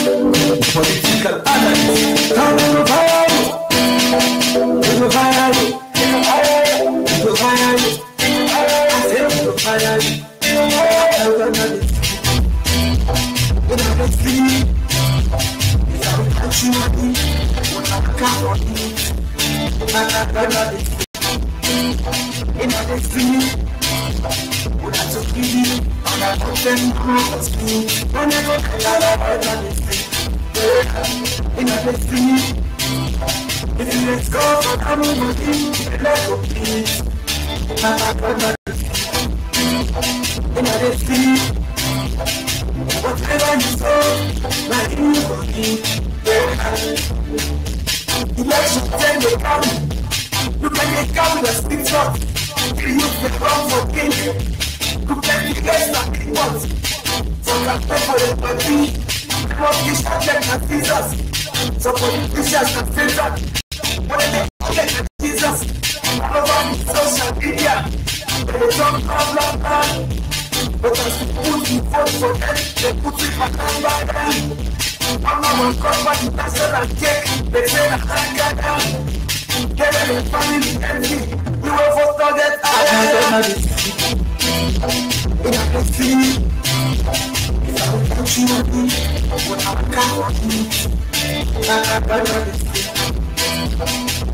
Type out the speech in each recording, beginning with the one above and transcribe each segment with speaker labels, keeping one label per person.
Speaker 1: Political analyst. Come on, fire. Fire. Let's go for community, let's go please. Whatever you saw, like you will be. Election 10 will come. Look at the come with a stick up. Create the ground for king. Look at the guest that he wants. So can pay for the party. What is that like Jesus? So politicians can say that. What are they like Jesus? All over the social media. They don't come like that. But as you put in vote for them, they put it back on by them. I'm not going to come back to national cake. They say that I got down. Get it, family empty. You will vote for that. I can see. If I would touch you on me, what I can't want me.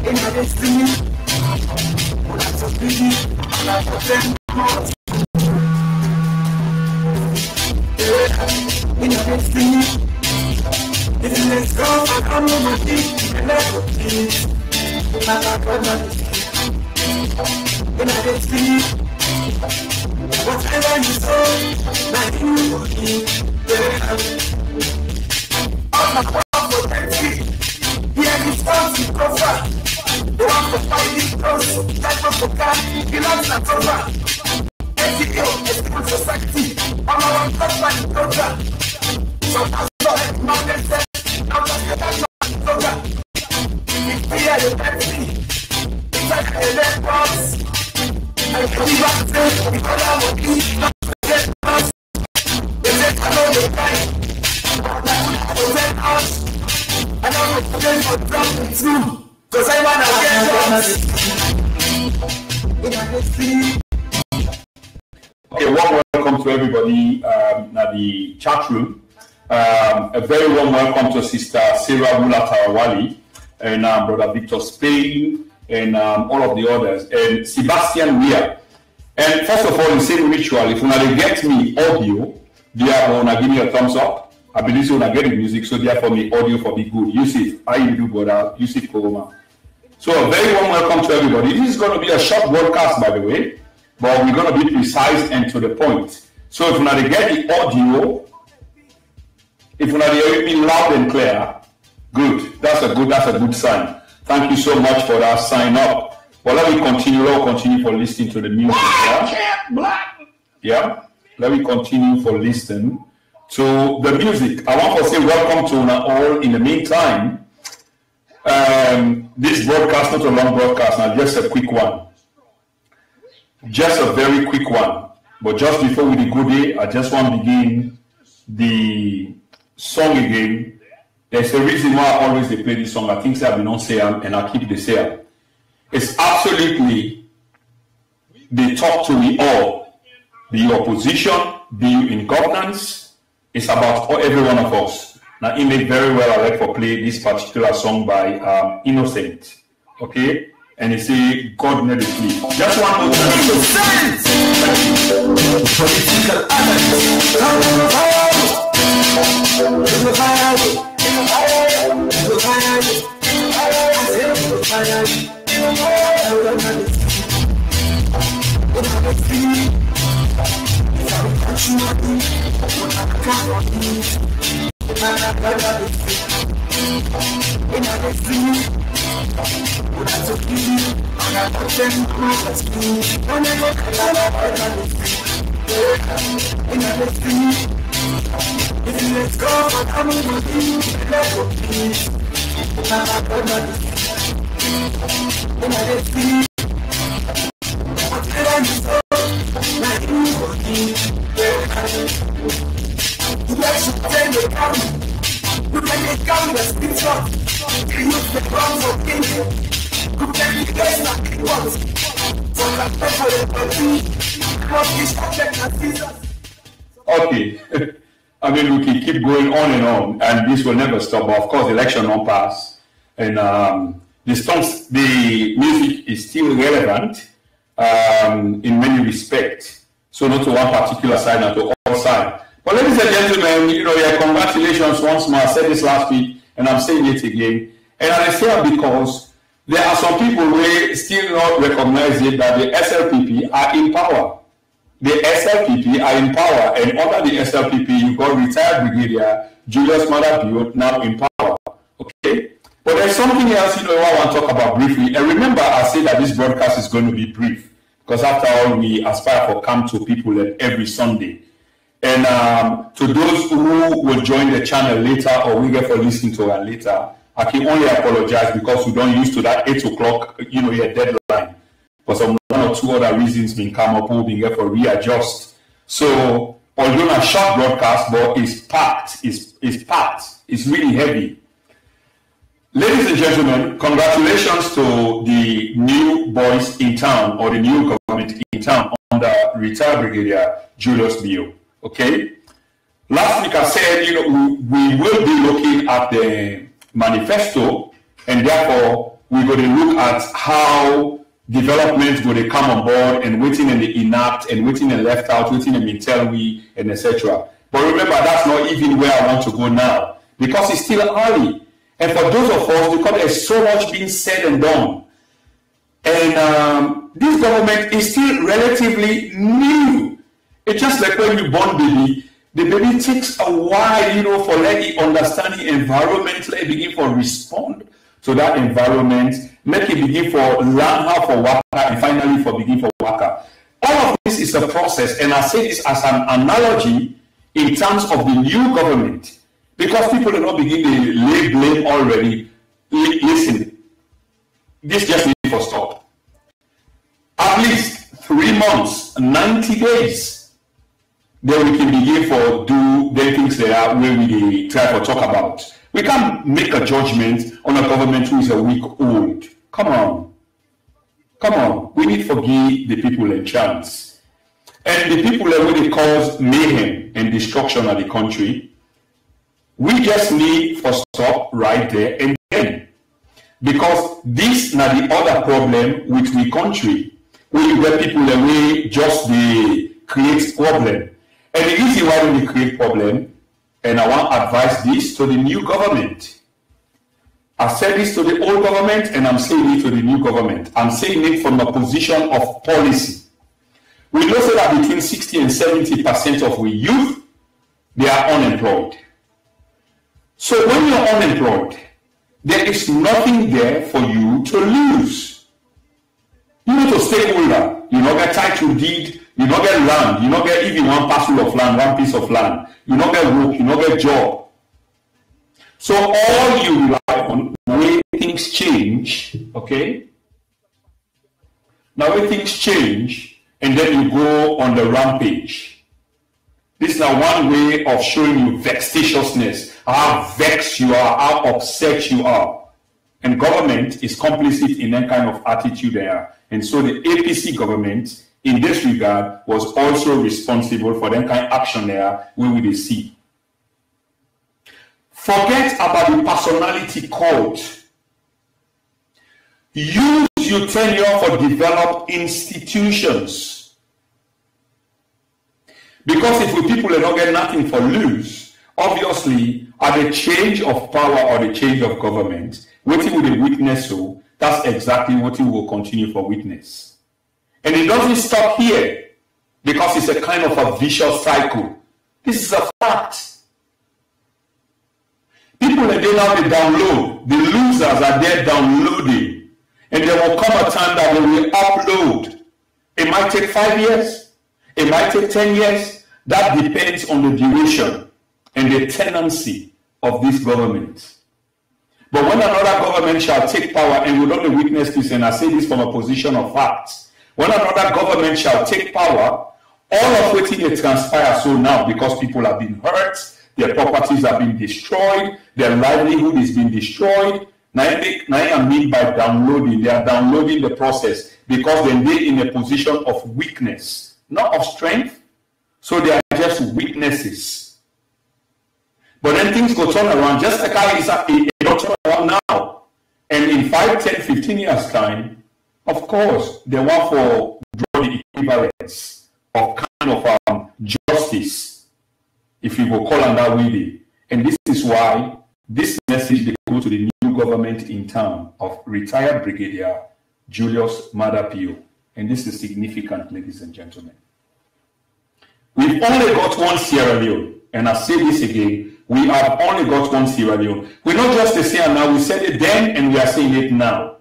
Speaker 1: I can see. What I'm so busy, I'm not for them. Let's go for community, let's go please. Whatever you saw, like you will be. All my work for empty. Here is one to cover. The one for fighting close, that one for car, belongs to cover. NGO, Escape Society, all our company program. So I saw it, mountain set, now just get that program. It's here, you can see. It's like a red box. I can be back there, because I will be not to get us. They say, I know the time. I will get us. And I will pay for dropping through. Because I want to get us.
Speaker 2: Okay, warm welcome to everybody at the chat room. A very warm welcome to Sister Sarah Mula-Tarawali and Brother Victor Spain and all of the others and Sebastian Weir. And first of all, the same ritual. If you want to get me audio, therefore, give me a thumbs up. I believe you want to get the music, so therefore, me audio for be good. Yusuf, how you do, brother? Yusuf Koroma. So a very warm welcome to everybody. This is going to be a short broadcast, by the way. But we're going to be precise and to the point. So if you want to get the audio, if you want to hear me loud and clear, good. That's a good sign. Thank you so much for that sign up. But let me continue. Let me continue for listening to the music. Yeah. Let me continue for listening to the music. I want to say welcome to all. In the meantime, this broadcast, not a long broadcast, now just a quick one. Just a very quick one. But just before we go there, I just want to begin the song again. There's a reason why I always play this song. I think I will not say them and I keep the same. It's absolutely they talk to me all. Be you opposition, be you in governance. It's about every one of us. Now, it made very well. I like to play this particular song by Innocent. Okay? And he say, God made it clean. Just one more time. Innocent! Political analyst. Let's go, I'm
Speaker 1: Look at the count the scripture. You use the ground for king. Look at the guys that he wants. So can pay for the country. What is happening?
Speaker 2: Okay. I mean, we can keep going on, and this will never stop. But of course, the election won't pass, and the music is still relevant in many respects. So not to one particular side, not to all sides. But ladies and gentlemen, congratulations once more. I said this last week, and I'm saying it again. And I say it because there are some people who still not recognize it that the SLPP are in power. The SLPP are in power, and under the SLPP, you've got retired Brigadier Julius Madabio now in power. Okay? But there's something else, I want to talk about briefly. And remember, I said that this broadcast is going to be brief, because after all, we aspire for come to people every Sunday. And to those who will join the channel later or we get for listening to it later, I can only apologize because we don't used to that 8 o'clock, your deadline. For some one or two other reasons being come up, we'll be here for readjust. So, although not short broadcast, but it's packed. It's packed. It's really heavy. Ladies and gentlemen, congratulations to the new boys in town or the new government in town under retired Brigadier Julius Bio. Okay. Last week I said, we will be looking at the manifesto, and therefore we're going to look at how developments will come on board and waiting and enact and waiting and left out, waiting and tell we and etc. But remember, that's not even where I want to go now, because it's still early. And for those of us, because there's so much being said and done, and this government is still relatively new. It's just like when you born baby, the baby takes a while, for let it understand the environment, let it begin for respond to that environment, make it begin for learn how for waka, and finally for begin for waka. All of this is a process, and I say this as an analogy in terms of the new government, because people are not beginning to lay blame already. Listen, this just needs to stop. At least 3 months, 90 days. Then we can begin for do the things there where we try to talk about. We can't make a judgment on a government who is a week old. Come on. We need to give the people a chance. And the people that really cause mayhem and destruction of the country, we just need to stop right there and then. Because this not the other problem with the country, where you get people that way just they create problem. And the reason why we create problem, and I want to advise this to the new government. I said this to the old government, and I'm saying it to the new government. I'm saying it from a position of policy. We know that between 60 and 70% of we youth, they are unemployed. So when you're unemployed, there is nothing there for you to lose. You need to stakeholder. You don't get title deed. You don't get land. You don't get even one parcel of land, one piece of land. You don't get work. You don't get job. So all you rely on when things change, okay? Now when things change, and then you go on the rampage. This is now one way of showing you vexatiousness, how vexed you are, how upset you are. And government is complicit in that kind of attitude there. And so the APC government, in this regard, was also responsible for that kind of action there we will see. Forget about the personality cult. Use your tenure for develop institutions. Because if we people are not getting nothing for lose, obviously, at the change of power or the change of government, what we will witness, so that's exactly what we will continue for witness. And it doesn't stop here, because it's a kind of a vicious cycle. This is a fact. People are there now, they download. The losers are there downloading. And there will come a time that they will upload. It might take 5 years. It might take 10 years. That depends on the duration and the tenancy of this government. But when another government shall take power, and we don't witness this, and I say this from a position of facts, when another government shall take power, all of what it transpires so now, because people have been hurt, their properties are being destroyed, their livelihood is being destroyed. Now I mean by downloading, they are downloading the process because then they're in a position of weakness, not of strength. So they are just weaknesses. But then things go turn around, just like how it's turn around now. And in 5, 10, 15 years' time, of course, they want for draw the equivalence of kind of justice, if you will call on that way. And this is why this message they go to the new government in town of retired Brigadier Julius Madapio. And this is significant, ladies and gentlemen. We've only got one Sierra Leone. And I say this again, we have only got one Sierra Leone. We're not just the same now, we said it then and we are saying it now.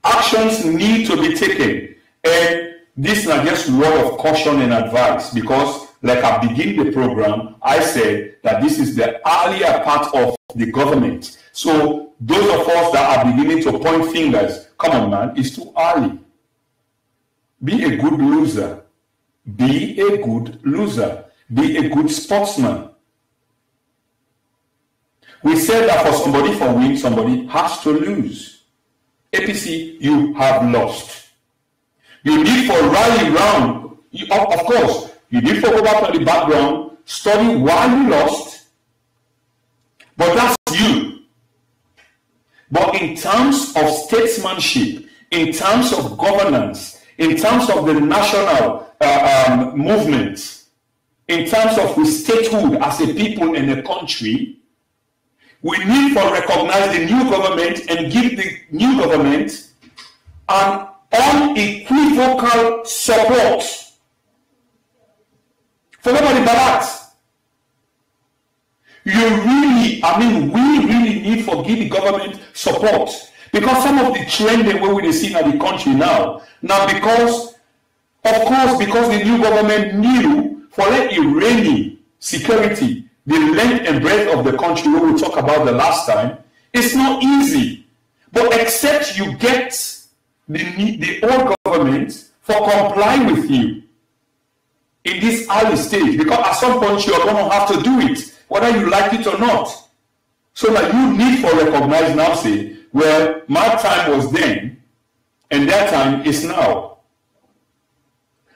Speaker 2: Actions need to be taken. And this is not just word of caution and advice, because like I begin the program, I said that this is the earlier part of the government. So those of us that are beginning to point fingers, come on man, it's too early. Be a good loser. Be a good loser. Be a good sportsman. We said that for somebody to win, somebody has to lose. APC, you have lost. You need for rally round. Of course, you need to go back to the background, study why you lost. But that's you. But in terms of statesmanship, in terms of governance, in terms of the national movement, in terms of the statehood as a people and a country, we need to recognize the new government and give the new government an unequivocal support. Forget about the balance. We really need to give the government support. Because some of the trend that we see in the country now because the new government knew for Iranian security, the length and breadth of the country where we talked about the last time, it's not easy. But except you get the old government for comply with you in this early stage, because at some point you are going to have to do it, whether you like it or not. So that you need to recognize now, say, well, my time was then, and that time is now.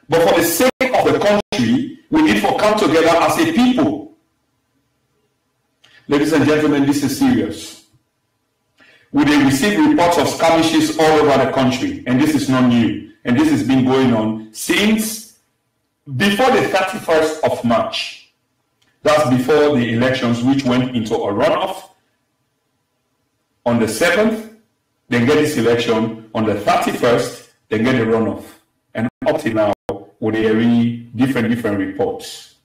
Speaker 2: But for the sake of the country, we need to come together as a people. Ladies and gentlemen, this is serious. We receive reports of skirmishes all over the country, and this is not new. And this has been going on since before the 31st of March. That's before the elections, which went into a runoff on the 7th, then get this election on the 31st, then get a runoff. And up to now, with a different reports.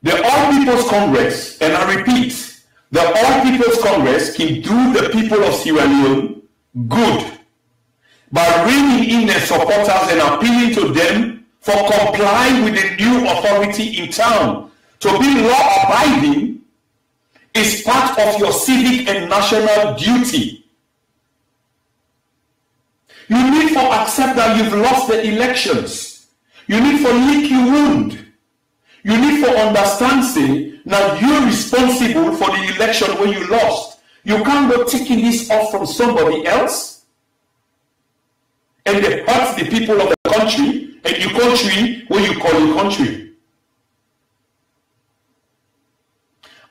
Speaker 2: The All People's Congress, and I repeat, the All People's Congress can do the people of Sierra Leone good by bringing in their supporters and appealing to them for complying with the new authority in town. To be law-abiding is part of your civic and national duty. You need to accept that you've lost the elections. You need to lick your wound. You need to understand, say, now you're responsible for the election when you lost. You can't go taking this off from somebody else. And they hurt the people of the country, and your country when you call your country.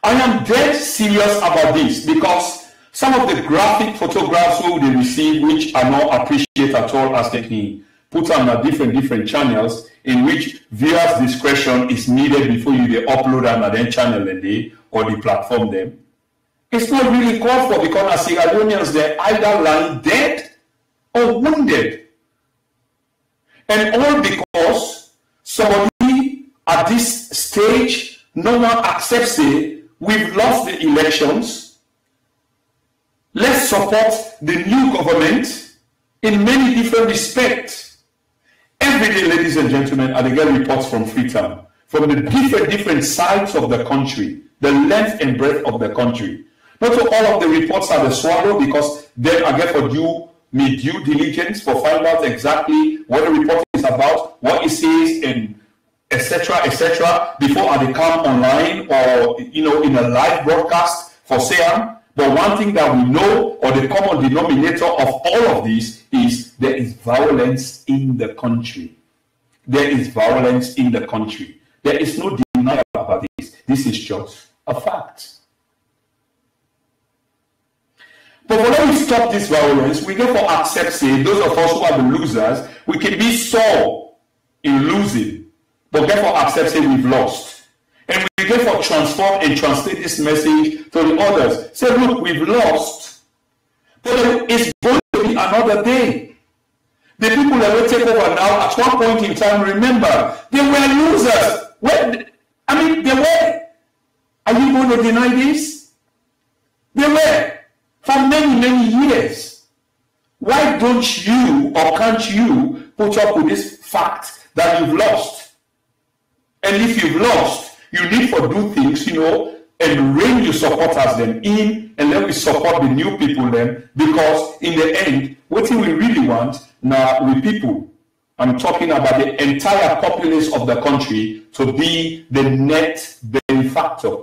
Speaker 2: I am dead serious about this because some of the graphic photographs we will receive, which I not appreciate at all, as they can put on different channels, in which viewers' discretion is needed before you they upload them and then channel them or the platform them. It's not really called for, because as Sierra Leoneans, they're either lying dead or wounded. And all because somebody at this stage, no one accepts it, we've lost the elections. Let's support the new government in many different respects. Every day, ladies and gentlemen, I get reports from Freetown, from the different sides of the country, the length and breadth of the country. Not all of the reports are the swallow, because then I get for due diligence for find out exactly what the report is about, what it says, and etc., before they come online or in a live broadcast for SEAM. But one thing that we know, or the common denominator of all of this, is there is violence in the country. There is violence in the country. There is no denial about this. This is just a fact. But when we stop this violence, we therefore accept, say, those of us who are the losers, we can be sore in losing, but therefore accept, say, we've lost. And we therefore transform and translate this message to the others. Say, look, we've lost, but it's going to be another day. The people that will take over now, at one point in time, remember, they were losers. They were. Are you going to deny this? They were. For many, many years. Why don't you, or can't you, put up with this fact that you've lost? And if you've lost, you need to do things, and rein your supporters them in, and let me support the new people then, because in the end, what we really want now with people, I'm talking about the entire populace of the country to be the net benefactor.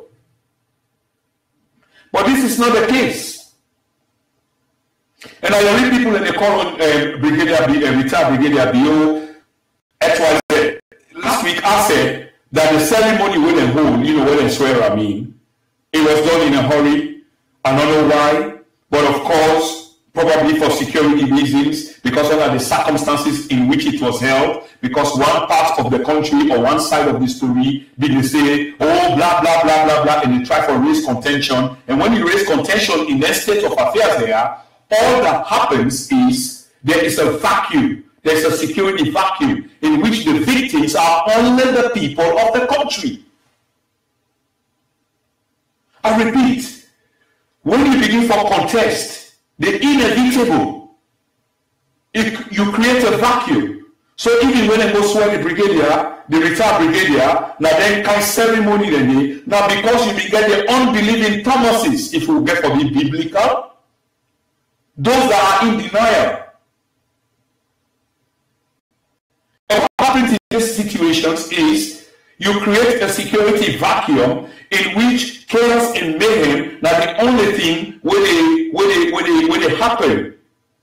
Speaker 2: But this is not the case. And I read people in the current retired Brigadier BO XYZ. Last week I said that the ceremony when they hold, when they swear, it was done in a hurry. I don't know why, but of course, probably for security reasons, because of the circumstances in which it was held, because one part of the country or one side of the story didn't say, oh, blah, blah, blah, blah, blah, and they try to raise contention. And when you raise contention in that state of affairs there, all that happens is there is a vacuum. There's a security vacuum in which the victims are only the people of the country. I repeat, when you begin for contest, the inevitable, you create a vacuum. So even when I go swear the brigadier, the retired brigadier, now then kind ceremony then now because you begin the unbelieving Thomases, if we get for the biblical, those that are in denial. And what happens in these situations is you create a security vacuum in which chaos and mayhem are the only thing where they happen.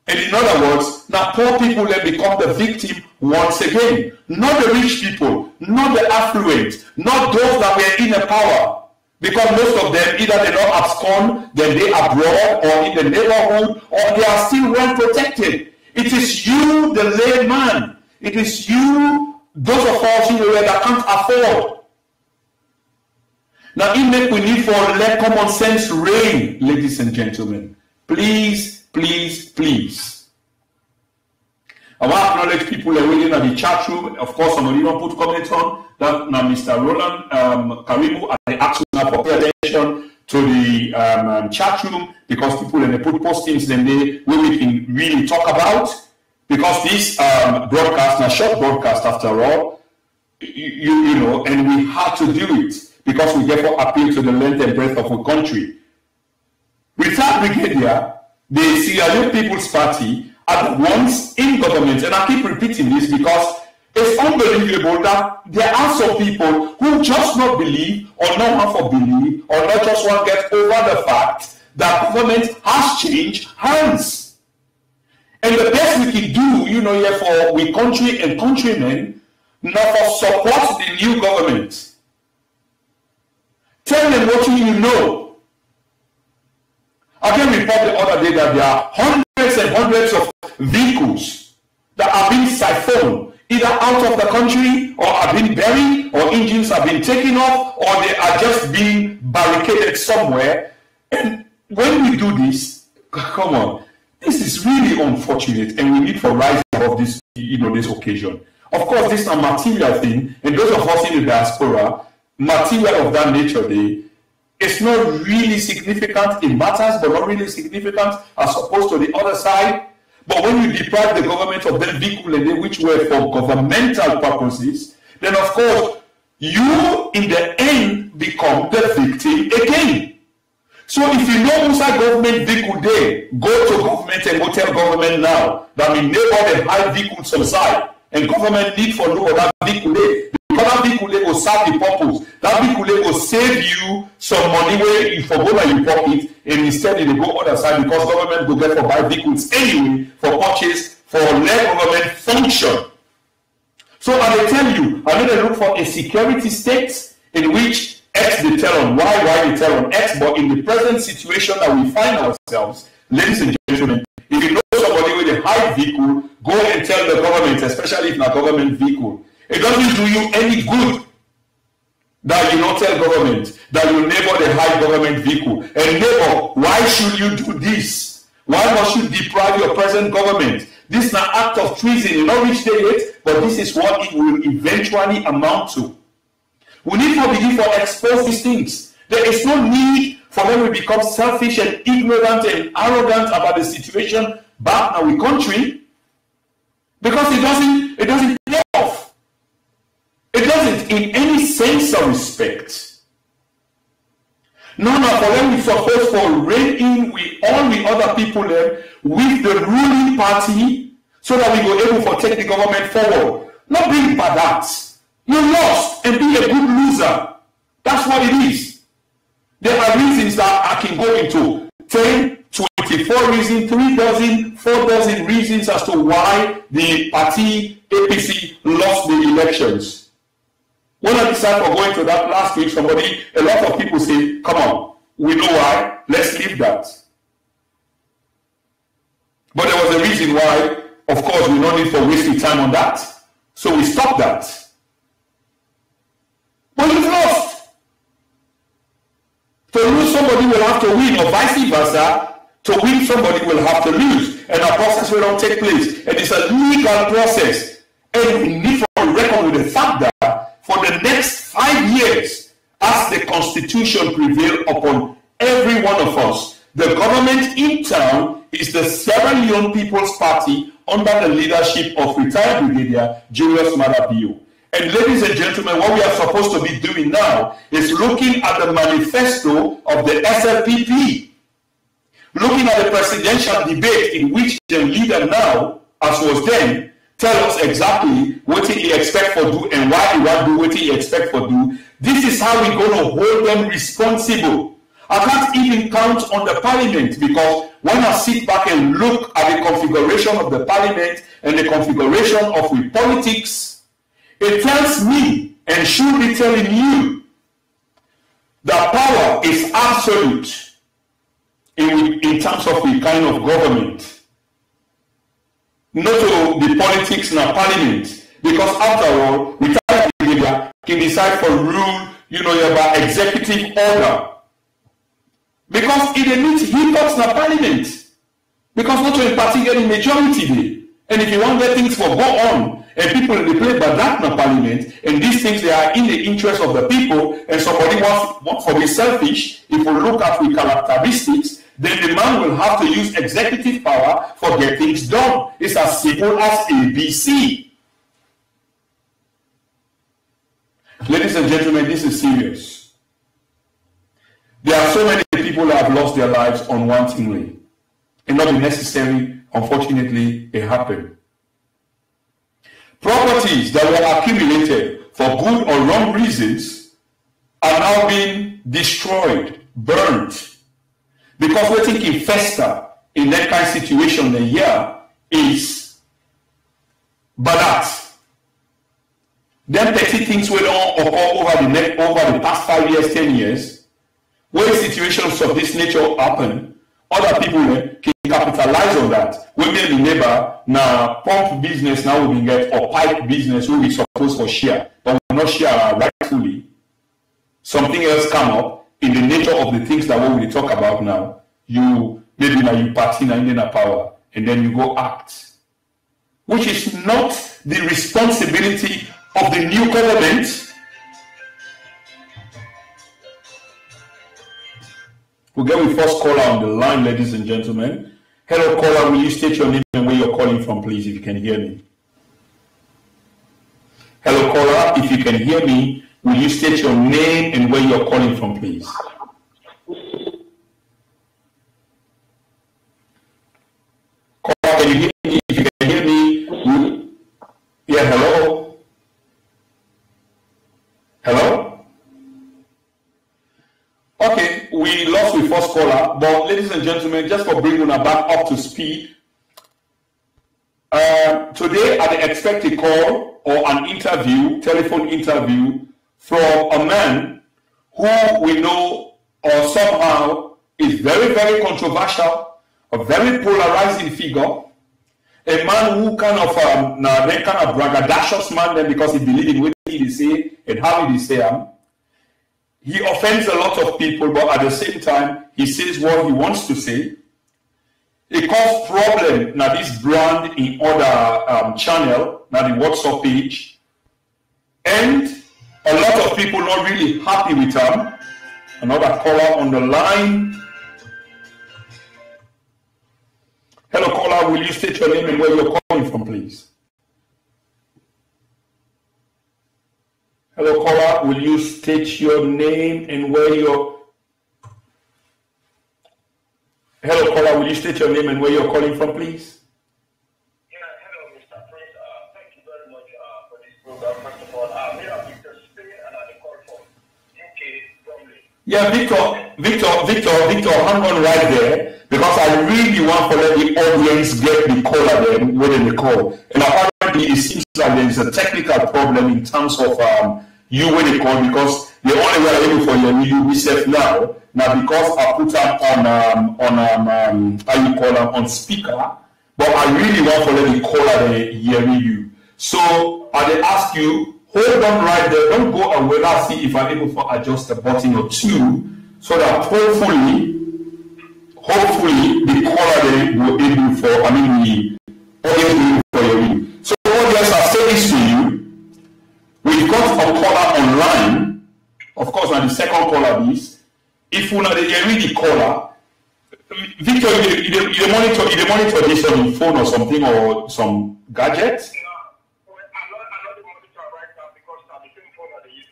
Speaker 2: And in other words, now poor people then become the victim once again. Not the rich people, not the affluent, not those that were in the power. Because most of them, either they don't abscond, then they abroad, or in the neighborhood, or they are still well protected. It is you, the layman. It is you, those of us that can't afford. Now, we need for let common sense reign, ladies and gentlemen. Please, please, please. I want to acknowledge people that are waiting at the chat room. Of course, somebody don't put comments on that. Now, Mr. Roland Karimu, I ask you now for pay attention to the chat room, because people when they put postings then where we can really talk about, because this broadcast, a short broadcast after all, and we had to do it because we therefore appeal to the length and breadth of our country. Retired Brigadier, the Sierra Leone People's Party, at once in government, and I keep repeating this because it's unbelievable that there are some people who just not believe or not want to believe or not just want to get over the fact that government has changed hands. And the best we can do, here for we country and countrymen, not for support the new government. Tell them what you know. I can report the other day that there are hundreds and hundreds of vehicles that are being siphoned either out of the country or are being buried, or engines have been taken off, or they are just being barricaded somewhere. And when we do this, come on, this is really unfortunate, and we need to rise above this, this occasion. Of course, this is a material thing, and those of us in the diaspora, material of that nature, it's not really significant. It matters, but not really significant as opposed to the other side. But when you deprive the government of that vehicle which were for governmental purposes, then of course you in the end become the victim again. So if you know inside government vehicle there, go to government and go tell government now that we never have high vehicles on side, and government need for no other vehicle. Because that vehicle will serve the purpose. That vehicle will save you some money where you forgo that you pocket, and instead they go other side because government go get for buy vehicles anyway for purchase for let government function. So I will tell you, I need to look for a security state in which X they tell on Y they tell on X, but in the present situation that we find ourselves, ladies and gentlemen, if you know somebody with a high vehicle, go and tell the government, especially if not government vehicle. It doesn't do you any good that you not tell government that you neighbor the high government vehicle. And neighbor, why should you do this? Why must you deprive your present government? This is an act of treason. You not reach there yet, but this is what it will eventually amount to. We need to begin to expose these things. There is no need for them to become selfish and ignorant and arrogant about the situation back in our country, because it doesn't pay off. It doesn't in any sense or respect. No, for them we supposed to rein in with all the other people there with the ruling party so that we go able to take the government forward. Not being bad acts. You lost and be a good loser. That's what it is. There are reasons that I can go into 10, 24 reasons, 3 dozen, 4 dozen reasons as to why the party APC lost the elections. When I decided for going to that last week, a lot of people say, come on, we know why, let's leave that. But there was a reason why, of course, we don't need to waste time on that. So we stopped that. But you've lost. To lose, somebody will have to win, or vice versa. To win, somebody will have to lose. And a process will not take place. And it's a legal process. And we need to reckon with the fact that for the next 5 years, as the Constitution prevails upon every one of us, the government in town is the Sierra Leone People's Party under the leadership of retired Brigadier Julius Maada Bio. And ladies and gentlemen, what we are supposed to be doing now is looking at the manifesto of the SLPP, looking at the presidential debate in which the leader now, as was then, tell us exactly what he expect for do and why he want do what he expect for do. This is how we're going to hold them responsible. I can't even count on the parliament, because when I sit back and look at the configuration of the parliament and the configuration of the politics, it tells me, and should be telling you, that power is absolute in terms of the kind of government, not to the politics in our parliament, because after all, retired brigadier can decide for rule, about executive order. Because it needs he talks in the parliament. Because not to a party getting majority there. And if you want to let things for go on, and people in the place but that in the parliament, and these things they are in the interest of the people, and somebody wants to be selfish, if we look at the characteristics, then the man will have to use executive power for get things done. It's as simple as ABC. Ladies and gentlemen, this is serious. There are so many people that have lost their lives unwantingly. And not necessary, unfortunately, it happened. Properties that were accumulated for good or wrong reasons are now being destroyed, burnt. Because we think in fester in that kind of situation the year is bad. Then petty things will occur over the past 5 years, 10 years, where situations of this nature happen, other people can capitalize on that. We may be neighbor now pump business now we get or pipe business we supposed for share, but we not share rightfully. Something else come up in the nature of the things that we will talk about now. You maybe now you party now in power and then you go act, which is not the responsibility of the new government. We'll get with first caller on the line, ladies and gentlemen. Hello, caller. Will you state your name and where you're calling from, please, if you can hear me? Hello, caller. If you can hear me, will you state your name and where you're calling from, please? Caller, can you hear me? If you can hear me, Yeah, hello? Hello? Okay, we lost the first caller, but ladies and gentlemen, just for bringing her back up to speed, today I expect a call or an interview, telephone interview, from a man who we know or somehow is very, very controversial, a very polarizing figure, a man who kind of braggadocious man then because he believes in what he say and how he say him. He offends a lot of people, but at the same time, he says what he wants to say. It causes problem now this brand in other channel, now the WhatsApp page, and a lot of people not really happy with him. Another caller on the line. Hello, caller. Will you state your name and where you're calling from, please? Hello, caller. Will you state your name and where you're... Hello, caller. Will you state your name and where you're calling from, please?
Speaker 3: Yeah, hello, Mr. Prince. Thank you very much for this program. First of all, we are Victor Spain and I call from UK, Bromley.
Speaker 2: Yeah, Victor, hang on right there, because I really want to let the audience get the caller then when they call. And apparently it seems like there is a technical problem in terms of you when they call, because the only way I'm able for you reset now because I put up on speaker, but I really want to let the caller hear you. So I ask you, hold on right there, don't go away. Let's see if I'm able to adjust a button or two, so that hopefully the caller will be able for, the audience for you. So audience, I'll say this to you. We've got a caller online. Of course, now the second caller is, if you know the caller, Victor, you monitor this on your phone or something or some gadget?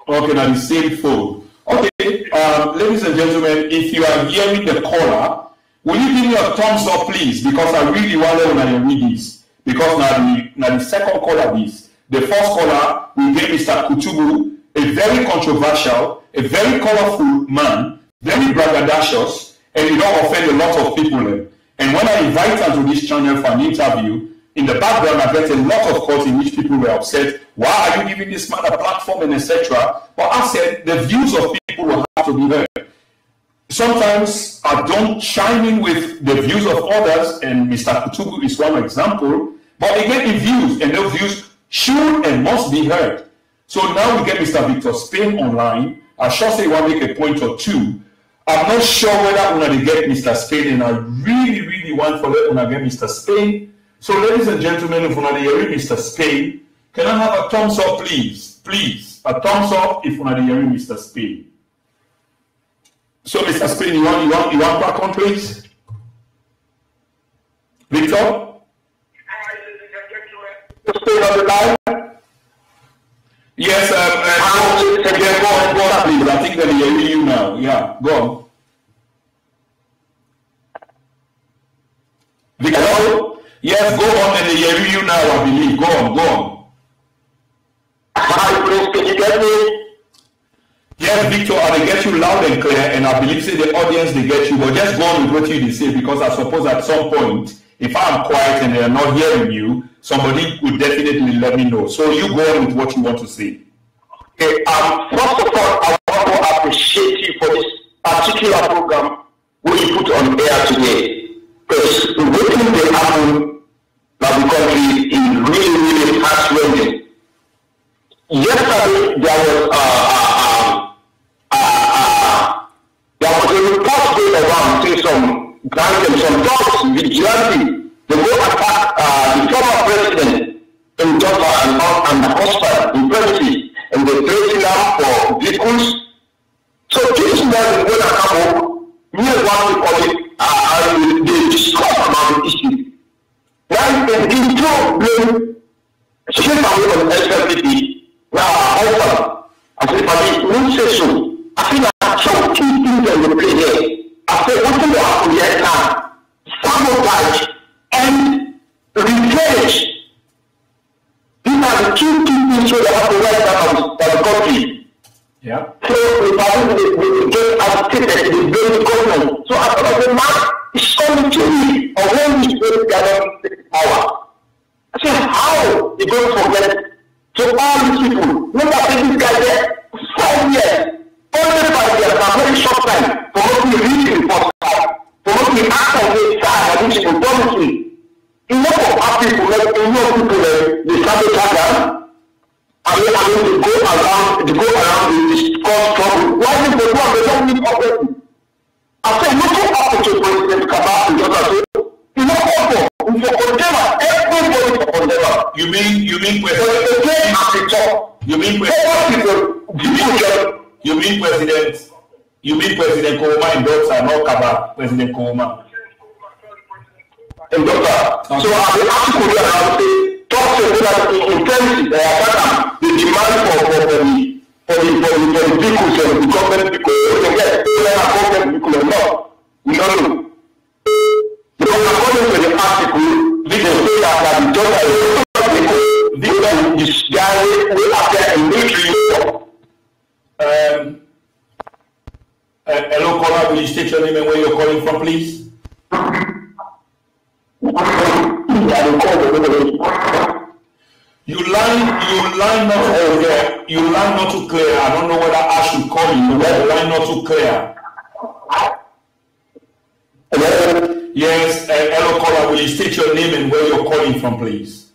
Speaker 2: Okay, now the same phone. Okay, ladies and gentlemen, if you are hearing the caller, will you give me a thumbs up, please? Because I really want to read this. Because now the second caller is. The first caller, we gave Mr. Kutubu, a very controversial, a very colorful man, very braggadocious, and he don't offend a lot of people. And when I invite him to this channel for an interview, in the background I get a lot of calls in which people were upset. Why are you giving this man a platform and etc.? But I said the views of people will have to be heard. Sometimes I don't chime in with the views of others, and Mr. Kutubu is one example, but they get the views, and those views should and must be heard. So now we get Mr. Victor Spain online. I shall say one make a point or two. I'm not sure whether we're going to get Mr. Spain, and I really want to let una get Mr. Spain. So ladies and gentlemen, if we're going to hear Mr. Spain, can I have a thumbs up, please? Please, a thumbs up if we're going to hear Mr. Spain. So Mr. Spain, you want back on, please? Victor? Stay on the line? Yes, go on, please. I think they're hearing you now. Yeah, go on. Victor? Yes, go on, and they're hearing you now, I believe. Go on.
Speaker 3: Hi, Prince, can you get me?
Speaker 2: Yes, Victor, I get you loud and clear, and I believe say the audience they get you, but just go on with what you say, because I suppose at some point, if I'm quiet and they're not hearing you, somebody would definitely let me know. So you go on with what you want to say.
Speaker 3: Okay, first of all, I want to appreciate you for this particular program where you put on air today. Because the way things happen in the country is really heart-rending. Yesterday, there was a report going around saying some gangs and some dogs, vigilante, they go attack the former president in Java and the hospital in premises, and they tracing them for vehicles. So this is where when I come home, me and one to call it, they discuss about the issue. Now, in Joe blame straight away on SLPP. Now, I said, but won't say so. I think I have two things on the play here. I said, what will happen here now? Sabotage and revenge. These are the to go around the discourse trouble. Why did they don't need already? After looking up to President Kabak, you know, also, for whatever, everybody for whatever.
Speaker 2: You mean President Koroma and Doctor, not Kabak, President Koroma.
Speaker 3: And Doctor, so I will ask you to talk to the intensity, the demand for the vehicles and the government because no. Because according to the article, they say that the this guy will appear in military.
Speaker 2: Hello, caller, will you state your name and where you're calling from, please? You line not too clear. I don't know whether I should call you. The line not too clear. Yes, hello caller, will you state your name and where you're calling from, please?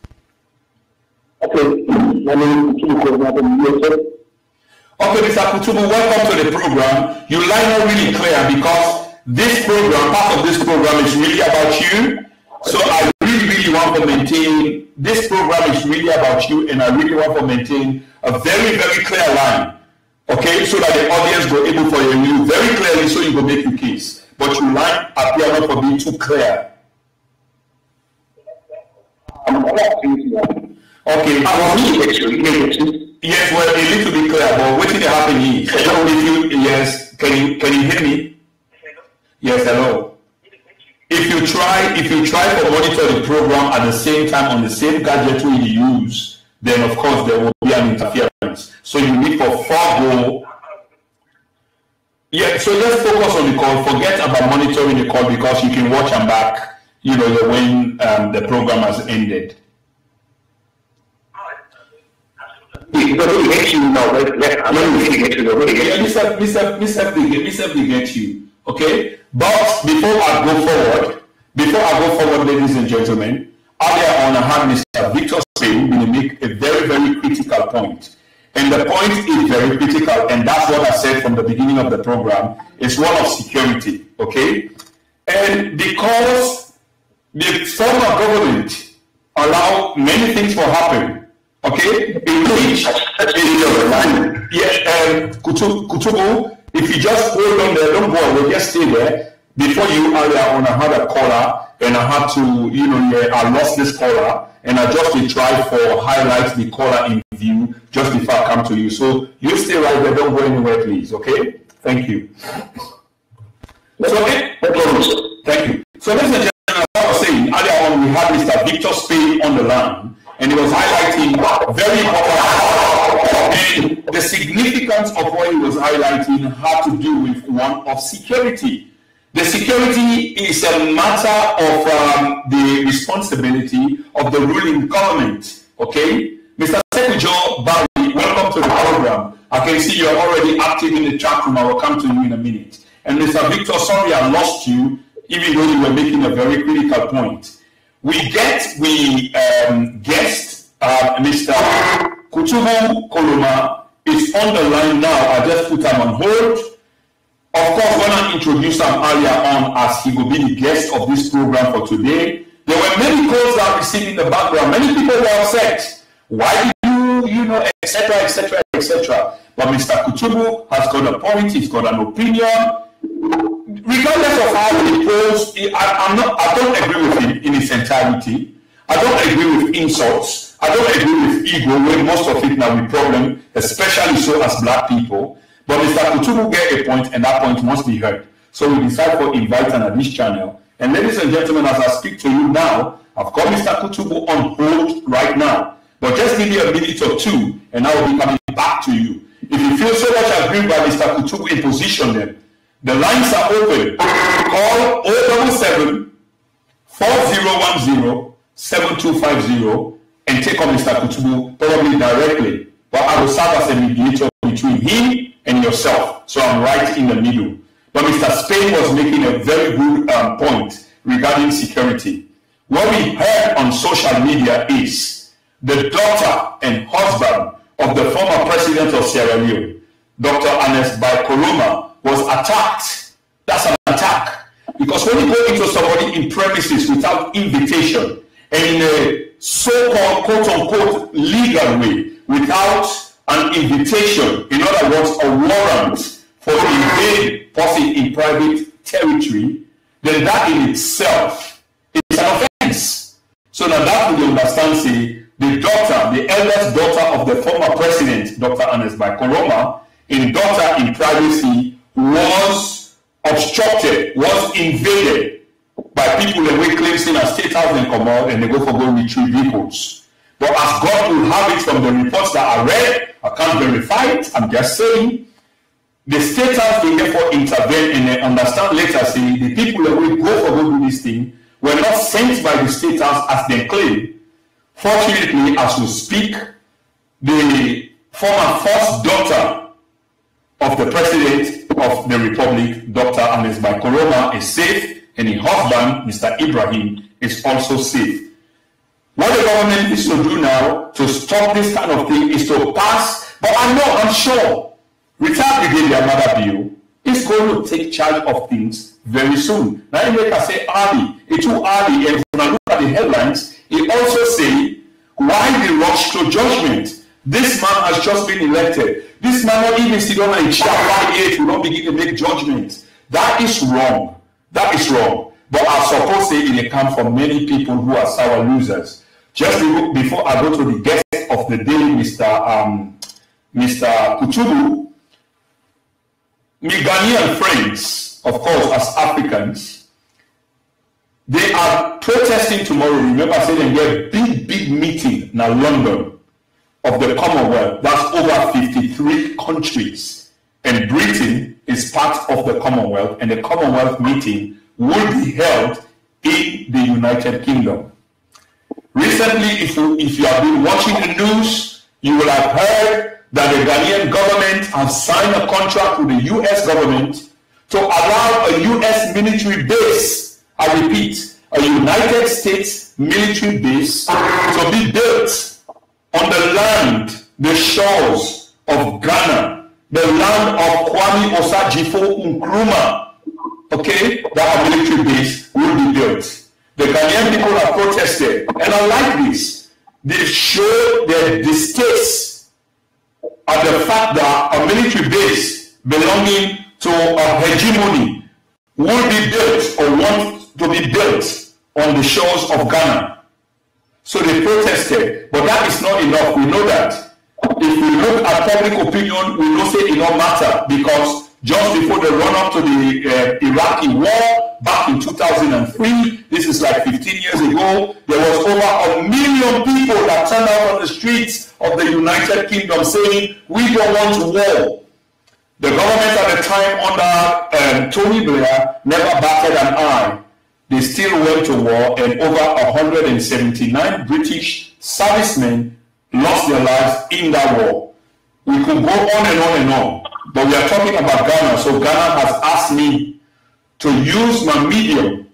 Speaker 3: Okay, my name is Kutubu.
Speaker 2: Okay, Mr. Kutubu, welcome to the program. You line not really clear because this program, part of this program is really about you. So I really want to maintain, this program is really about you, and I really want to maintain a very clear line, okay, so that the audience go able to hear you very clearly so you go make your case. But your line appear not to be too clear. Okay. Yes, well, a little bit clear, but what is happening is, yes, can you hear me? Yes, hello. If you try to monitor the program at the same time on the same gadget you use, then of course there will be an interference. So you need to forego. Yeah, so just focus on the call. Forget about monitoring the call because you can watch and back, when the program has ended. Mr. They get you. Okay? But before I go forward, ladies and gentlemen, earlier on I had Mr. Victor Spain going to make a very critical point. And the point is very critical, and that's what I said from the beginning of the program, is one of security, okay? And because the former government allowed many things to happen, okay? In which, Kutubu, if you just hold on there, don't go away, just stay there. Before you earlier on, I had a caller, and I had to, I lost this caller, and I just try for highlight the caller in view just before I come to you. So you stay right there, don't go anywhere, please, okay? Thank you. Thank you. So ladies and gentlemen, as I was saying, earlier on we had Mr. Victor Spain on the line, and he was highlighting very important, and the significance of what he was highlighting had to do with one of security. The security is a matter of the responsibility of the ruling government, okay? Mr. Sekujo Barry, welcome to the program. I can see you're already active in the chat room. I will come to you in a minute. And Mr. Victor, sorry I lost you, even though you were making a very critical point. Guest, Mr. Kutubu Koroma is on the line now. I just put him on hold. Of course, when I introduced him earlier on as he will be the guest of this program for today, there were many calls that I received in the background. Many people were upset. Why did you etc. But Mr. Kutubu has got a point, he's got an opinion. Regardless of how he posed, I don't agree with him in its entirety. I don't agree with insults. I don't agree with ego, where most of it now be problem, especially so as black people. But Mr. Kutubu get a point, and that point must be heard. So we decided to invite him at this channel. And ladies and gentlemen, as I speak to you now, I've got Mr. Kutubu on hold right now. But just give me a minute or two, and I will be coming back to you. If you feel so much aggrieved by Mr. Kutubu in position, then the lines are open. Call 077 4010 7250 and take on Mr. Kutubu probably directly. But I will serve as a mediator between him and yourself. So I'm right in the middle. But Mr. Spain was making a very good point regarding security. What we heard on social media is the daughter and husband of the former president of Sierra Leone, Dr. Ernest Bai Koroma, was attacked. That's an attack. Because when you go into somebody in premises without invitation, and in a so-called quote-unquote legal way, without an invitation, in other words, a warrant for invading person in private territory, then that in itself is an offense. So now that we understand, say, the eldest daughter of the former president, Dr. Ernest Bai Koroma, in daughter in privacy, was obstructed, was invaded by people that we claim in a state house in Komor, and they go for go retrieve vehicles. But as God will have it from the reports that I read, I can't verify it, I'm just saying, the state house will therefore intervene and understand later, say, the people that will go for go do this thing were not sent by the state house as they claim. Fortunately, as we speak, the former first daughter of the president of the republic, Dr. Ernest Bai Koroma, is safe, and her husband, Mr. Ibrahim, is also safe. What the government is to do now to stop this kind of thing is to pass, but I'm sure, retired brigadier Mother Bill is going to take charge of things very soon. Now, you can say early, it's too early, and when I look at the headlines, it also say, why the rush to judgment? This man has just been elected. This man not even sit down and chat why it will not begin to make judgments. That is wrong. That is wrong. But I suppose say it comes from many people who are sour losers. Just before I go to the guest of the day, Mr. Kutubu, my Ghanaian friends, of course, as Africans, they are protesting tomorrow. Remember, I said they get a big meeting in London of the Commonwealth. That's over 53 countries. And Britain is part of the Commonwealth, and the Commonwealth meeting will be held in the United Kingdom. Recently, if you have been watching the news, you will have heard that the Ghanaian government has signed a contract with the US government to allow a US military base, I repeat, a United States military base to be built on the land, the shores of Ghana, the land of Kwame Osajifo Nkrumah. Okay, that military base will be built. The Ghanaian people have protested, and I like this. They show their distaste at the fact that a military base belonging to a hegemony will be built or want to be built on the shores of Ghana. So they protested, but that is not enough. We know that. If we look at public opinion, we know say it don't matter, because just before the run-up to the Iraqi war back in 2003, this is like 15 years ago, there was over 1 million people that turned out on the streets of the United Kingdom saying, we don't want war. The government at the time under Tony Blair never batted an eye. They still went to war, and over 179 British servicemen lost their lives in that war. We could go on and on and on, but we are talking about Ghana. So Ghana has asked me to use my medium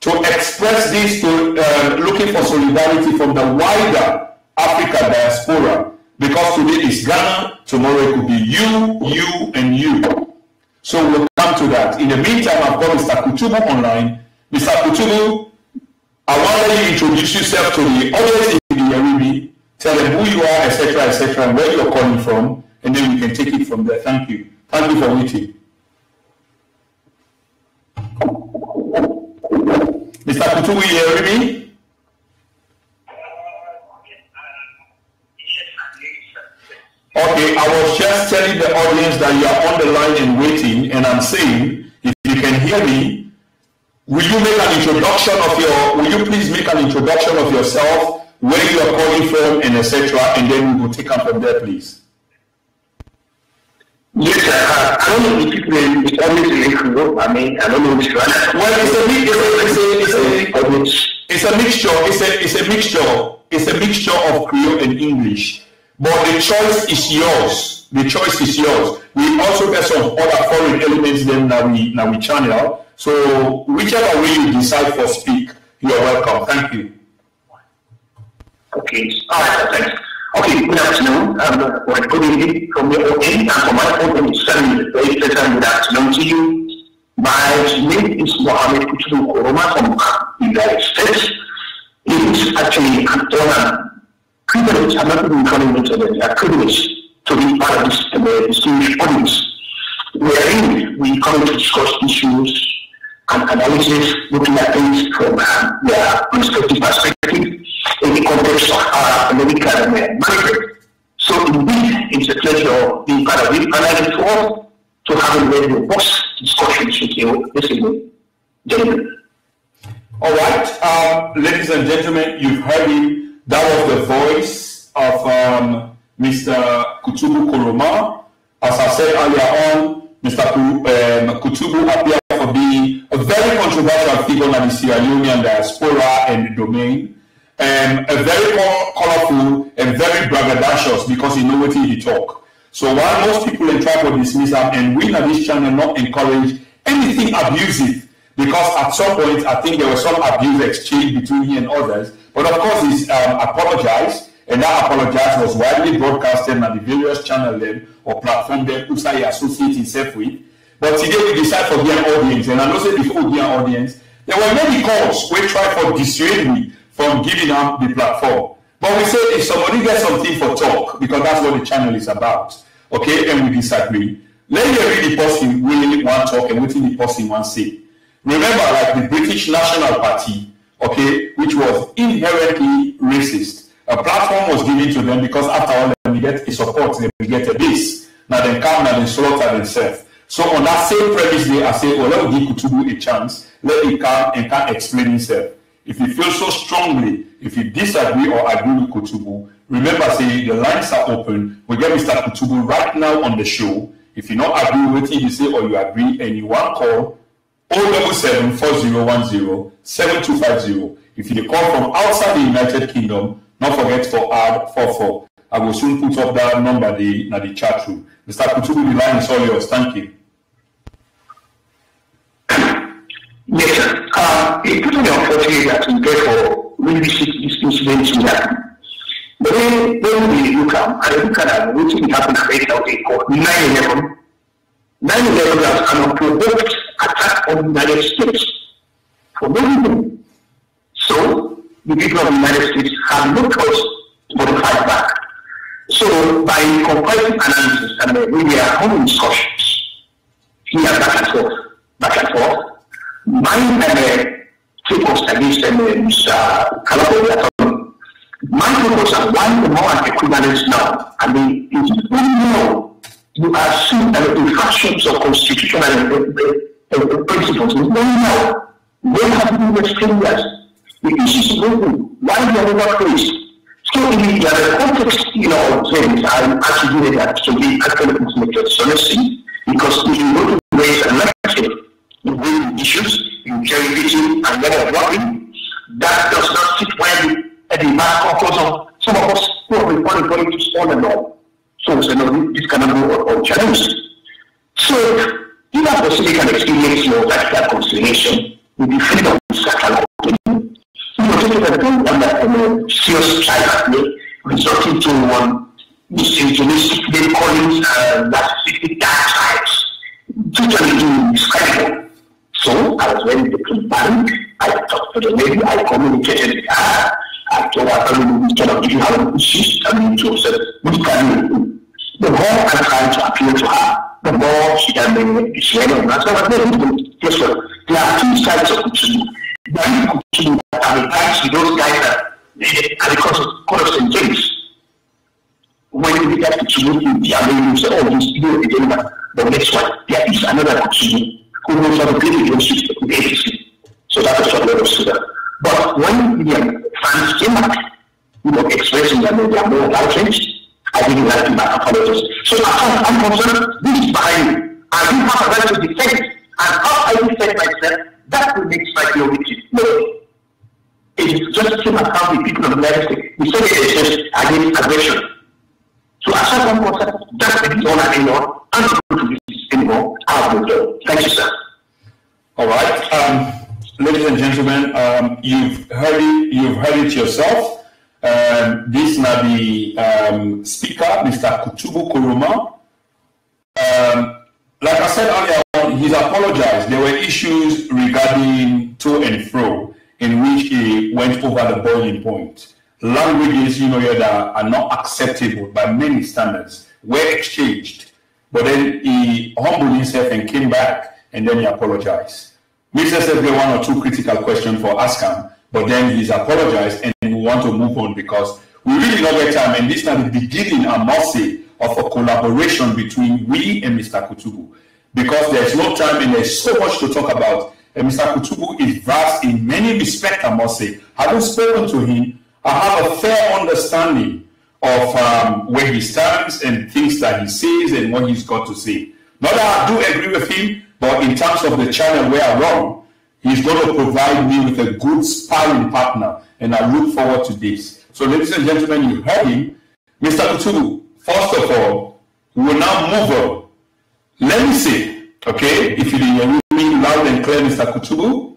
Speaker 2: to express this, to looking for solidarity from the wider Africa diaspora, because today is Ghana, tomorrow it could be you, and you. So we'll come to that. In the meantime, I've got Mr. Kutubu online. Mr. Kutubu, I want to let you introduce yourself to the audience in the Arabic, tell them who you are, etc., and where you're calling from, and then we can take it from there. Thank you. Thank you for waiting. Mr. Kutubu, you hear me? Okay, I was just telling the audience that you are on the line and waiting, and I'm saying, if you can hear me, will you make an introduction of will you please make an introduction of yourself, where you are calling from, and etc., and then we will take up from there, please.
Speaker 3: Yes, sir. I don't know if it's always I mean, I don't know which one.
Speaker 2: Well, it's a mixture of Creole and English. But the choice is yours. The choice is yours. We also get some other foreign elements then that we channel. So whichever way you decide for speak, you're welcome. Thank you.
Speaker 3: Okay. All right. Thanks. Okay, good afternoon. Or good evening from your own end, and from my own end, it's very pleasant good afternoon to you. My name is Kutubu Koroma from the United States. It is actually an honor, privilege, I'm not even calling it a privilege to be part of this distinguished audience, wherein we come to discuss issues and analysis, looking at things from their respective perspective in the context of American management. So indeed, it's a pleasure being part of it, and I look forward to having very robust discussions with you this evening. Gentlemen.
Speaker 2: All right, ladies and gentlemen, you've heard him. That was the voice of Mr. Kutubu Koroma. As I said earlier on, Mr. Kutubu appears for being a very controversial figure in the Sierra Leonean diaspora and the domain, a very colorful and very braggadocious because he knows what he talk. So while most people try to dismiss him, and we on this channel not encourage anything abusive, because at some point I think there was some abuse exchange between he and others, but of course he's apologized, and that apologize was widely broadcasted on the various channels or platform that he associates himself with. But today we decide for the audience, and I know that before the audience, there were many calls we tried for dissuade me from giving up the platform. But we say if somebody gets something for talk, because that's what the channel is about, okay, and we disagree, let me read the person really want to talk and what the person want to say. Remember, like the British National Party, okay, which was inherently racist, a platform was given to them because after all, they get a support, they get a base. Now they come and they slaughter themselves. So on that same premise, they I say, well, let me give Kutubu a chance. Let him come and can explain himself. If you feel so strongly, if you disagree or agree with Kutubu, remember, say the lines are open. We get Mr. Kutubu right now on the show. If you not agree with it, you say or you agree, and you want call 077 4010 7250. If you call from outside the United Kingdom, don't forget to add 44. I will soon put up that number in the chat room. Mr. Kutubu, the line is all yours. Thank you.
Speaker 3: Yes, sir. It's pretty unfortunate that we therefore really see this incident to happen. But when we look at what happened at 9/11, 9/11 was an unprovoked attack on the United States for no reason. So the people of the United States have no choice but to fight back. So by comparative analysis and we are having discussions here back and forth, my focus against Mr. Calaboya, my focus on why the more equivalence now. I mean, it's when you are seeing the infractions of constitutional principles. It's very now. They have been explained us. The issues is open. Why they are never raised? So in the context, of things, I attributed that to be actually dishonesty, because if you want to raise an lecture, you bring issues, you carry vision and never dropping, that does not sit well at the mass caucus of some of us who have been calling politics on and on. So we say, no, this cannot be unchallenged. So if that person can experience your that conciliation with the freedom of sacral serious child resulting to misogynistic name callings and narcissistic dark sides. Totally indescribable. So I was very diplomatic. I talked to the lady, I communicated with her. I told her, we cannot give you our issues. I mean, to say, we can do. The more I'm trying to appeal to her, the more she can bring the share of that. So I was very good. Yes, sir. There are two sides of Kutubu. There is Kutubu that replies to those guys that are the court of St. James. When you get Kutubu, the other you say, oh, this video is again, but next one, there is another Kutubu who knows how to play the game with agency. So that is what we consider. But when the fans came back, expressing that they are more outraged, I didn't like to back apologize. So I'm concerned, this is behind me. I do have a right to defend, and how I defend myself, that will make my theology. No. It's just to account the people of the United States. We say it is just against aggression. So as far as I'm concerned, that's the honor anymore. I'm not going to do this anymore. I will go. Thank you, sir.
Speaker 2: All right. Ladies and gentlemen, you've heard it yourself. This now the speaker, Mr. Kutubu Koroma. Like I said earlier on, he's apologized. There were issues regarding to and fro in which he went over the boiling point. Languages, that are not acceptable by many standards were exchanged. But then he humbled himself and came back, and then he apologized. Mr. said there were one or two critical questions for Askam, but then he's apologized, and we want to move on because we really don't get time, and this is not the beginning, I must say, of a collaboration between we and Mr. Kutubu, because there's no time and there's so much to talk about. And Mr. Kutubu is vast in many respects, I must say. Having spoken to him, I have a fair understanding of where he stands and things that he says and what he's got to say. Not that I do agree with him, but in terms of the channel where I run, he's going to provide me with a good sparring partner, and I look forward to this. So, ladies and gentlemen, you heard him. Mr. Kutubu, first of all, we will now move on. Let me say, okay, if you didn't hear me loud and clear, Mr. Kutubu,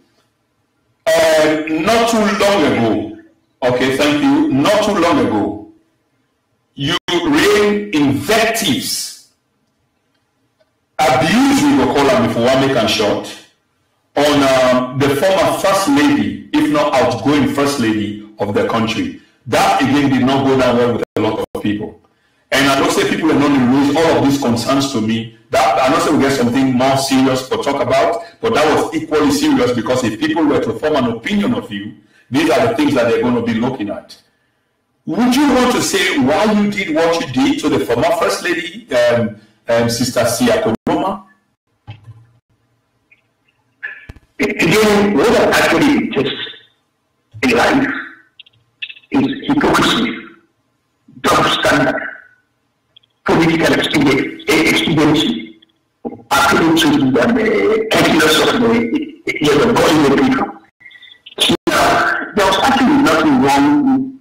Speaker 2: not too long ago, okay, thank you, not too long ago, you rained invectives, abuse, we will call them if we want to make a short, on the former first lady, if not outgoing first lady of the country. That again did not go down well with a lot of people. And I don't say people are not raise all of these concerns to me. That I don't say we get something more serious to talk about, but that was equally serious because if people were to form an opinion of you, these are the things that they're going to be looking at. Would you want to say why you did what you did to the former First Lady, Sister Sia Koroma?
Speaker 3: Again, what I actually just in life is hypocrisy, double standard, political expediency, appealing to the emptiness of the body of the people. Now, there was actually nothing wrong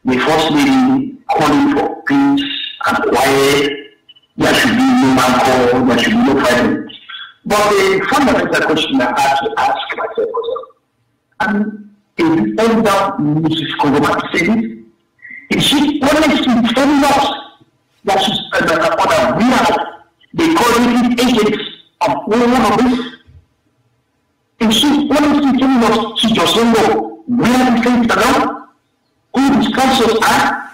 Speaker 3: with the First Lady calling for peace and quiet. There should be no alcohol, there should be no fighting. But the fundamental question I had to ask myself was, if you end up Mrs. Koroma saying, is she honestly telling us that she's on a real, they call it agents of all of this? Is she honestly telling us she doesn't know where the things are, who these councils are?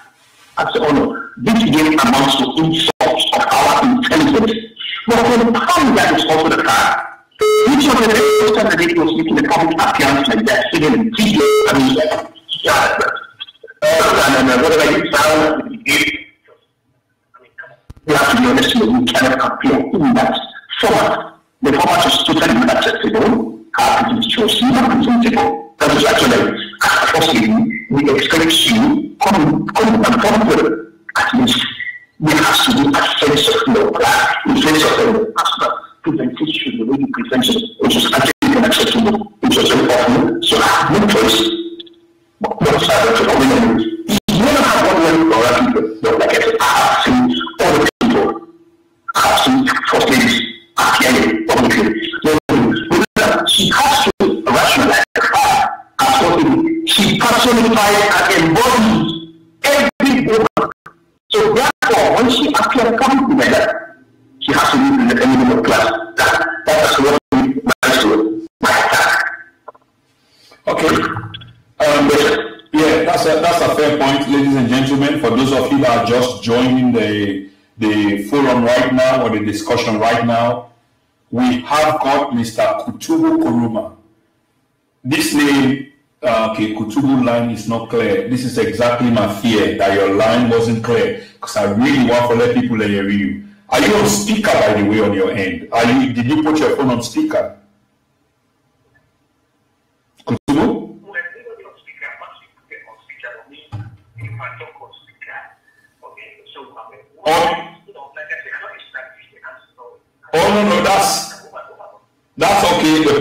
Speaker 3: I said, oh no, this again amounts to insults of our intelligence. But when that is also the fact, which of the first time that it was making a public appearance like that, even in video, I mean, whatever you sound, you have to be honest with you, cannot compare in that format. The format is totally unacceptable, it is chosen, not presentable. That is actually, firstly, we expect you come and forward, at least. We have to do a sense of law, a sense of the presentation, the way you present it, which is actually unacceptable, which is very often. So I have no choice. But start to comment. You don't have one way or other people, but like I said, I have seen all the people. I have seen first ladies appearing publicly. She has to rationalize the fact as what she personifies and embodies every woman. So therefore, when she appears coming together, she has to live in the minimum class. That's what we managed to attack.
Speaker 2: Okay. Yeah, that's a fair point, ladies and gentlemen. For those of you that are just joining the forum right now or the discussion right now, we have got Mr. Kutubu Koroma. This name, Kutubu line is not clear. This is exactly my fear, that your line wasn't clear, because I really want to let people hear you. Are you on speaker, by the way, on your end? Did you put your phone on speaker? Kutubu? Oh no, that's okay. The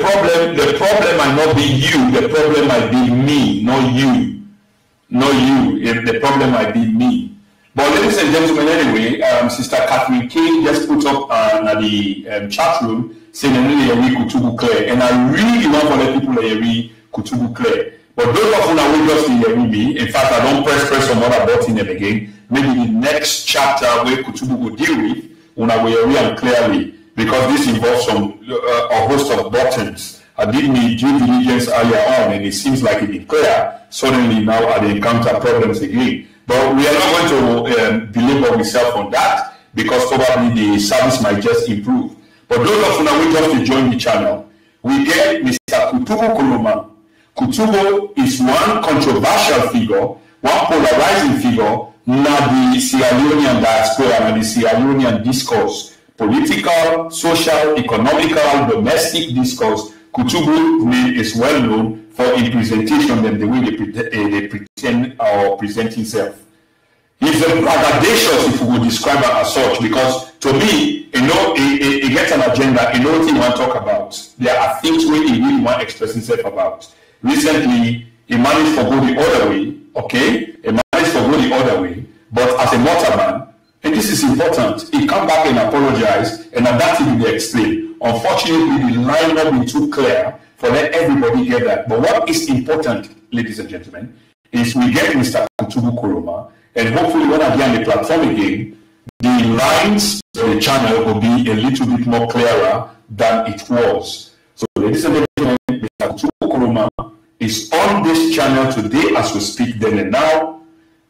Speaker 2: problem might not be you. The problem might be me, not you. The problem might be me. But ladies and gentlemen, anyway, Sister Catherine K just put up at the chat room saying Kutubu clear, and I really want to let people hear Kutubu clear. But those of you who just hear me, in fact, I don't press some other button again. Maybe the next chapter where Kutubu will deal with, una will hear clearly, because this involves a host of buttons. I did my due diligence earlier on, and it seems like it is clear. Suddenly now I encounter problems again. But we are not going to belabor ourselves on that, because probably the service might just improve. But those of you who just join the channel, we get Mr. Kutubu Koroma. Kutubu is one controversial figure, one polarizing figure, not the Sierra Leonean diaspora and the Sierra Leonean discourse, political, social, economical, domestic discourse. Kutubu is well known for his presentation and the way they pretend or present himself. He's a braggadocious, if we would describe it as such, because to me, he gets an agenda, he knows what he wants to talk about. There are things where he really wants to express himself about. Recently, he managed to go the other way, okay? He managed to go the other way, but as a mortal man, and this is important, he come back and apologize, and at that he will explain. Unfortunately, the line not be too clear for let everybody get that. But what is important, ladies and gentlemen, is we get Mr. Kutubu Koroma, and hopefully when I get on the platform again, the lines of the channel will be a little bit more clearer than it was. So, ladies and gentlemen, Mr. Kutubu Koroma is on this channel today as we speak then and now.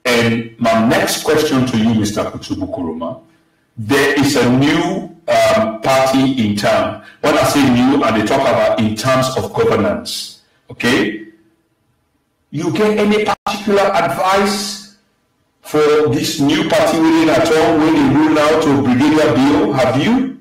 Speaker 2: And my next question to you, Mr. Kutubu Koroma, there is a new party in town. When I say new, and they talk about in terms of governance, okay? You get any particular advice for this new party within at all when they rule out to Brigadier Bill? Have you?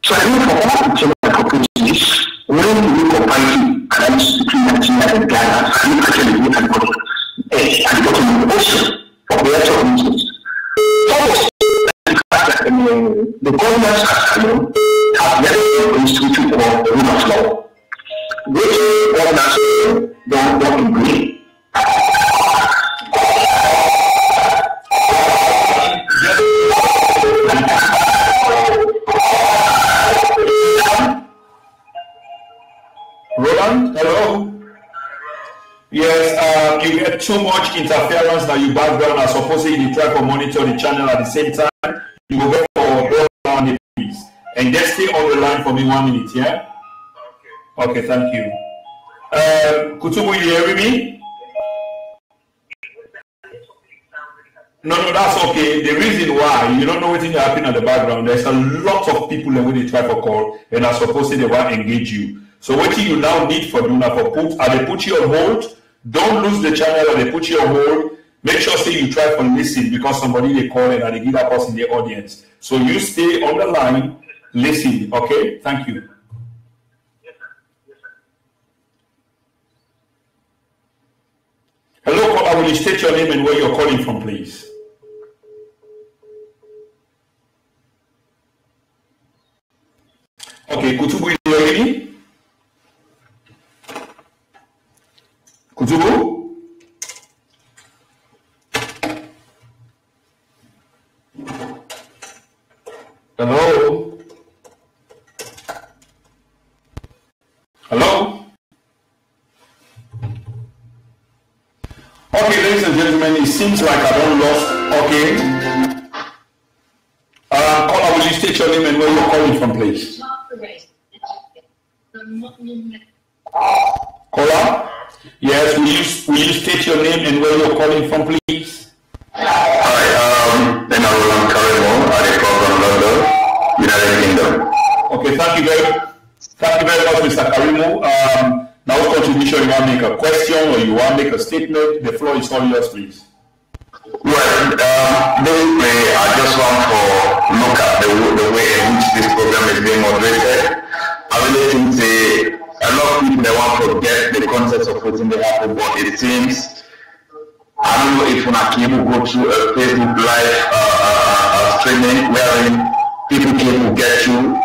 Speaker 3: So I think for all the opportunities, when you look at party, and I'm speaking Nigeria and Ghana, I look actually look at the bottom of the ocean for the actual reasons. First, the governments have never instituted called the rule of law. Which governments don't agree.
Speaker 2: Roland, hello? Yes, you get too much interference that you background. I suppose you try to monitor the channel at the same time. You will go for down, please. And just stay on the line for me 1 minute, yeah? Okay. Okay, thank you. Kutubu, you hearing me? No, that's okay. The reason why, you don't know what's happening in the background, there's a lot of people that when they try to call, and are supposed to they want to engage you. So what you now need for doing they put you on hold, don't lose the channel, or they put you on hold. Make sure you try to listen, because somebody they call and they give that person the audience. So you stay on the line, listen, okay? Thank you.
Speaker 3: Yes, sir. Yes, sir.
Speaker 2: Hello, caller, will you state your name and where you're calling from, please? Okay, Kutubu, is you ready? Kutubu? Hello? Hello? Okay, ladies and gentlemen, it seems like I don't lost. Okay. Caller, will you state your name and where you're calling from, please? Caller? Yes, will you state your name and where you're calling from, please?
Speaker 3: Hi, then I will Koroma, I call from London, United Kingdom.
Speaker 2: Okay, thank you very much, Mr. Karimu. Now, what contribution you want to make a question or you want to make a statement? The floor is all yours, please.
Speaker 3: Well, basically, I just want to look at the way in which this program is being moderated. I really think a lot of people they want to get the concept of putting the apple, but it seems I don't know if Funaki will go through a Facebook live streaming wherein people can get through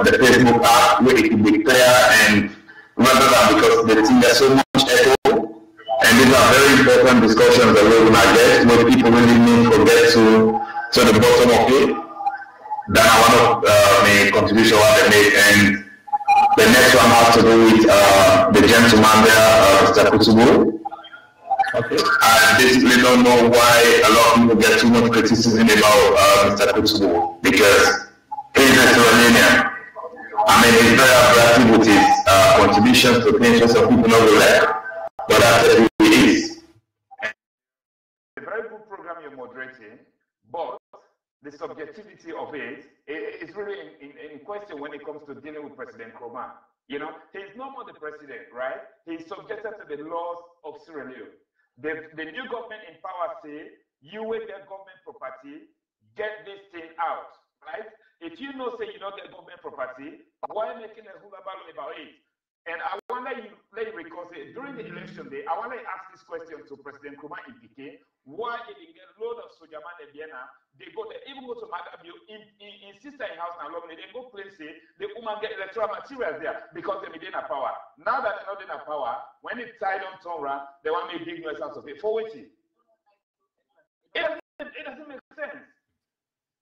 Speaker 3: the Facebook app where it can be clear and rather than because they think there's so much echo. And these are very important discussions that we're gonna get where people really need to get to the bottom of it. Then I want to make contribution what they make, and the next one has to do with the gentleman there, Mr. Mr. Kutubu.
Speaker 2: Okay.
Speaker 3: I basically don't know why a lot of people get too much criticism about Mr. Kutubu, because he's a Sierra I mean, he's very aggressive with his contributions to things that some people don't relate, but that's who he is.
Speaker 4: A very good program you're moderating, but the subjectivity of it is really in question when it comes to dealing with President Koroma. You know, he's no more the president, right? He's subjected to the laws of Sierra Leone. The new government in power say, you with their government property, get this thing out, right? If you know, say you don't get government property, why making a hula baloo about it? And I wonder you let me recall, say, during the election day, I want to ask this question to President Koroma in PK. Why did they get a load of soldier man in Vienna? They go there, even go to Magabio, in sister in house now, they go play, say, the woman get electoral materials there because they didn't have power. Now that they're not in power, when it's tied on turn around, they want to make big noise out of it. For waiting. It doesn't make sense.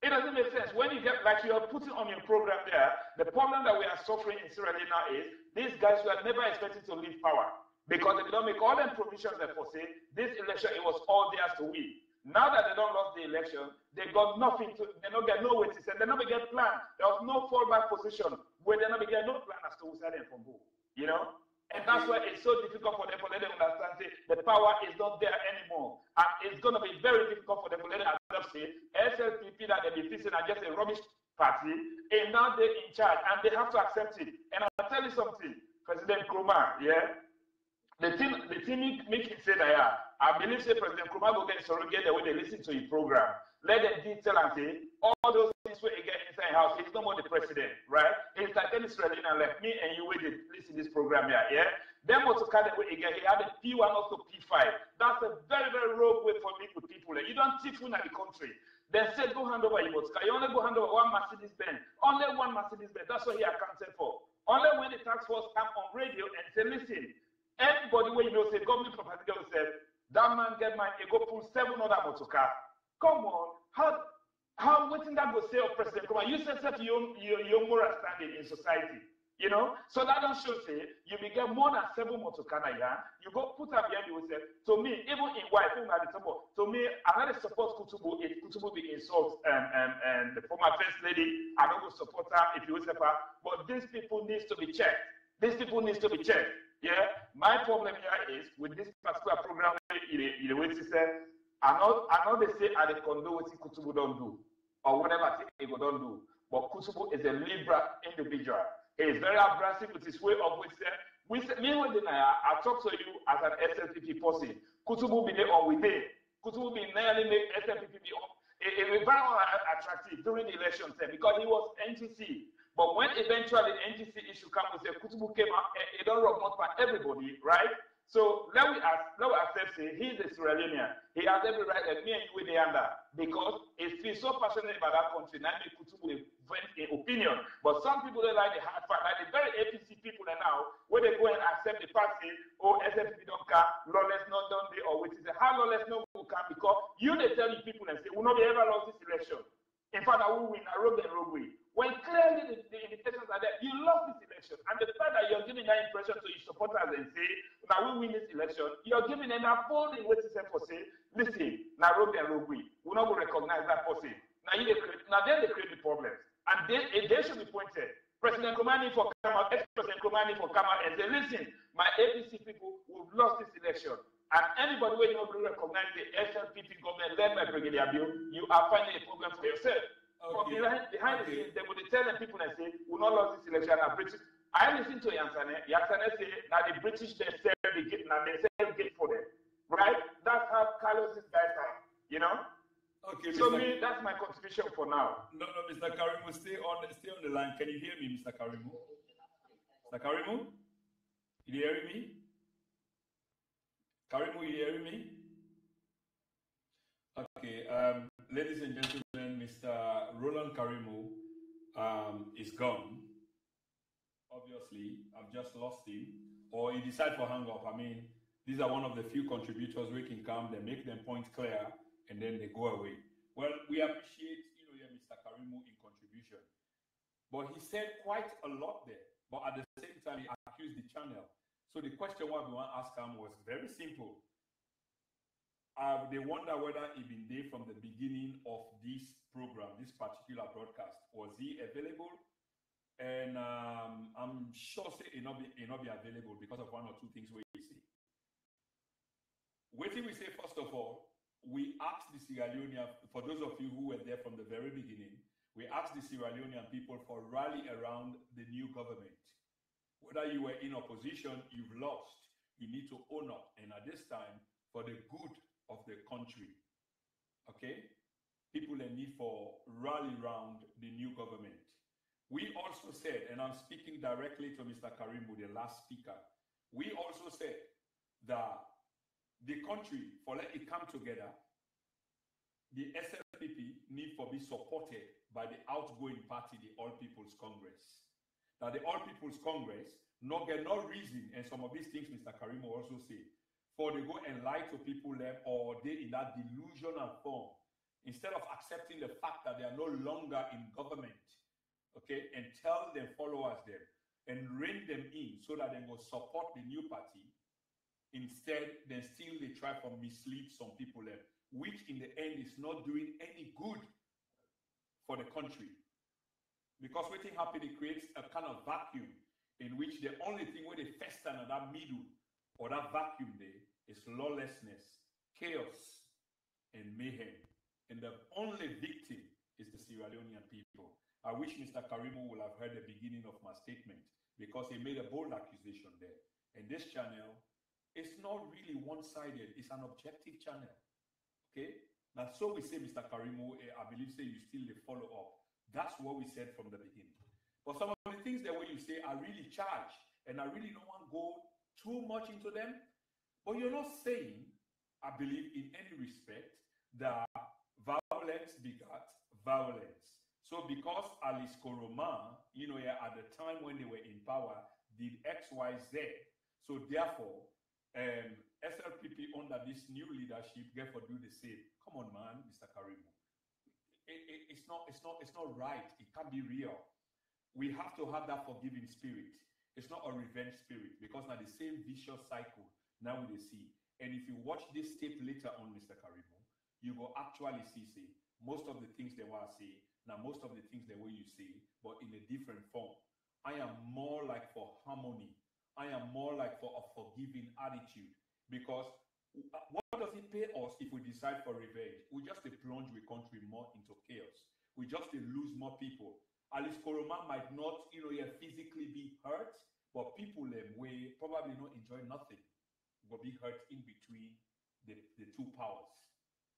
Speaker 4: It doesn't make sense. When you get, like you are putting on your program there, the problem that we are suffering in Sierra Leone now is these guys were never expected to leave power because they don't make all them provisions that for say this election, it was all theirs to win. Now that they don't lost the election, they got nothing to, they don't get no way to say, they don't get plan. There was no fallback position where they don't get no plan as to who said them from who, you know? And that's why it's so difficult for them to let them understand say, the power is not there anymore. And it's going to be very difficult for them to let them understand say, SLPP that they've been facing are just a rubbish party, and now they're in charge, and they have to accept it. And I'll tell you something, President Koroma, yeah? The thing make it say that, yeah, I believe say President Koroma will get surrogate the way they listen to his program. Let them detail and say, all those things where he get inside the house, he's no more the president, right? It's like any Israeli like me and you will listen to this program here, yeah? Then what to kind of way again, he had a P1 also P5. That's a very, very rogue way for me with people. You don't teach one in the country. Then say go hand over your motor. You only go hand over one Mercedes Benz. Only one Mercedes Benz. That's what he accounted for. Only when the task force come on radio and say, listen, everybody where you know say government property will say, that man get mine, he go pull 7 other motor car. Come on, how what that go say of President Koroma? You said that your moral standing in society, you know? So that don't show say you will get more than 7 motor car here. You go put up behind you say, to me, even in white, to me, I had to support Kutubu if Kutubu be insult and the former first lady, I don't go support her if you will support her. But these people needs to be checked. These people needs to be checked. Yeah, my problem here is with this particular program, the way she said, I know they say I condone what Kutubu don't do, or whatever he don't do. But Kutubu is a liberal individual. He is very aggressive with his way of which me when I talk to you as an SLPP person. Kutubu be there on with it. Kutubu be nearly make SLPP be on. It was very attractive during the election time because he was NGC. But when eventually the NGC issue came, we say Kutubu came out, it don't rock much for everybody, right? So let me accept say he's a Sierra Leonean. He has every right that me and you will be under because he feels so passionate about that country. Now make Kutubu vent an opinion. But some people they like the hard fact, like the very APC people are now, where they go and accept the fact say, oh, SFP don't care, lawless not done there, or which is how lawless no will come because you they tell the people and say, we'll not be ever lost this election. In fact, I will win a rogue and rogue way. When clearly the indications are there, you lost this election. And the fact that you're giving that impression to your supporters and say, now we win this election, you're giving an upholding way to say for say, listen, now rogue and rogue way. We're not going to recognize that person. Now then they create the problems. And they should be pointed. President Komani for come out, ex-President Komani for come out and say, listen, my APC people, we've lost this election. And anybody where you not going to recognize the SLPP government led by Brigadier Bill, you are finding a problem for yourself. Okay. But behind the scenes, they would tell them people and say, we'll not lose this election. I listen to Yansane. Yansane say that the British they sell the gate, now they sell the gate for them. Right? That's how Carlos's guys are, you know? Okay. So me, that's my contribution for now.
Speaker 2: No, Mr. Karimu, stay on the line. Can you hear me, Mr. Karimu? Mr. Karimu? You hearing me? Karimu, you hearing me? Okay, ladies and gentlemen, Mr. Roland Karimu is gone. Obviously, I've just lost him. Or he decided for hang up. I mean, these are one of the few contributors we can come, they make them point clear, and then they go away. Well, we appreciate, Mr. Karimu in contribution. But he said quite a lot there. But at the same time, he accused the channel. So the question what we want to ask him was very simple. They wonder whether he been there from the beginning of this program, this particular broadcast. Was he available? And I'm sure say it not be available because of one or two things we see. What did we say first of all? We asked the Sierra Leonean, for those of you who were there from the very beginning, we asked the Sierra Leonean people for rally around the new government. Whether you were in opposition, you've lost. You need to own up. And at this time, for the good of the country, okay? People in need for rally around the new government. We also said, and I'm speaking directly to Mr. Karimu, the last speaker, we also said that the country, for let it come together, the SLPP need for be supported by the outgoing party, the All People's Congress. Now, the All People's Congress not get no reason, and some of these things Mr. Karimu also say, for they go and lie to people there, or they in that delusional form, instead of accepting the fact that they are no longer in government, okay, and tell their followers them and rein them in so that they will support the new party. Instead, then still they try to mislead some people there, which in the end is not doing any good for the country. Because what happens, it creates a kind of vacuum in which the only thing where they fester in that middle or that vacuum there is lawlessness, chaos, and mayhem. And the only victim is the Sierra Leonean people. I wish Mr. Karimu will have heard the beginning of my statement because he made a bold accusation there. And this channel, it's not really one-sided. It's an objective channel. Okay? Now, so we say, Mr. Karimu, I believe say you still follow up. That's what we said from the beginning. But some of the things that when you say are really charged, and I really don't want to go too much into them. But you're not saying, I believe, in any respect, that violence begat violence. So because Alice Koroma, you know, at the time when they were in power, did X, Y, Z. So therefore, SLPP under this new leadership, therefore do the same. Come on, man, Mr. Karimu. It's not right. It can't be real. We have to have that forgiving spirit. It's not a revenge spirit because now the same vicious cycle now we see. And if you watch this tape later on, Mr. Karimu, you will actually see most of the things they want to say. Now, most of the things the way you say, but in a different form. I am more like for harmony. I am more like for a forgiving attitude. Because what does it pay us if we decide for revenge? We just plunge the country more into chaos. We just lose more people. Alice Koroma might not, physically be hurt, but people will probably not enjoy nothing, but be hurt in between the two powers.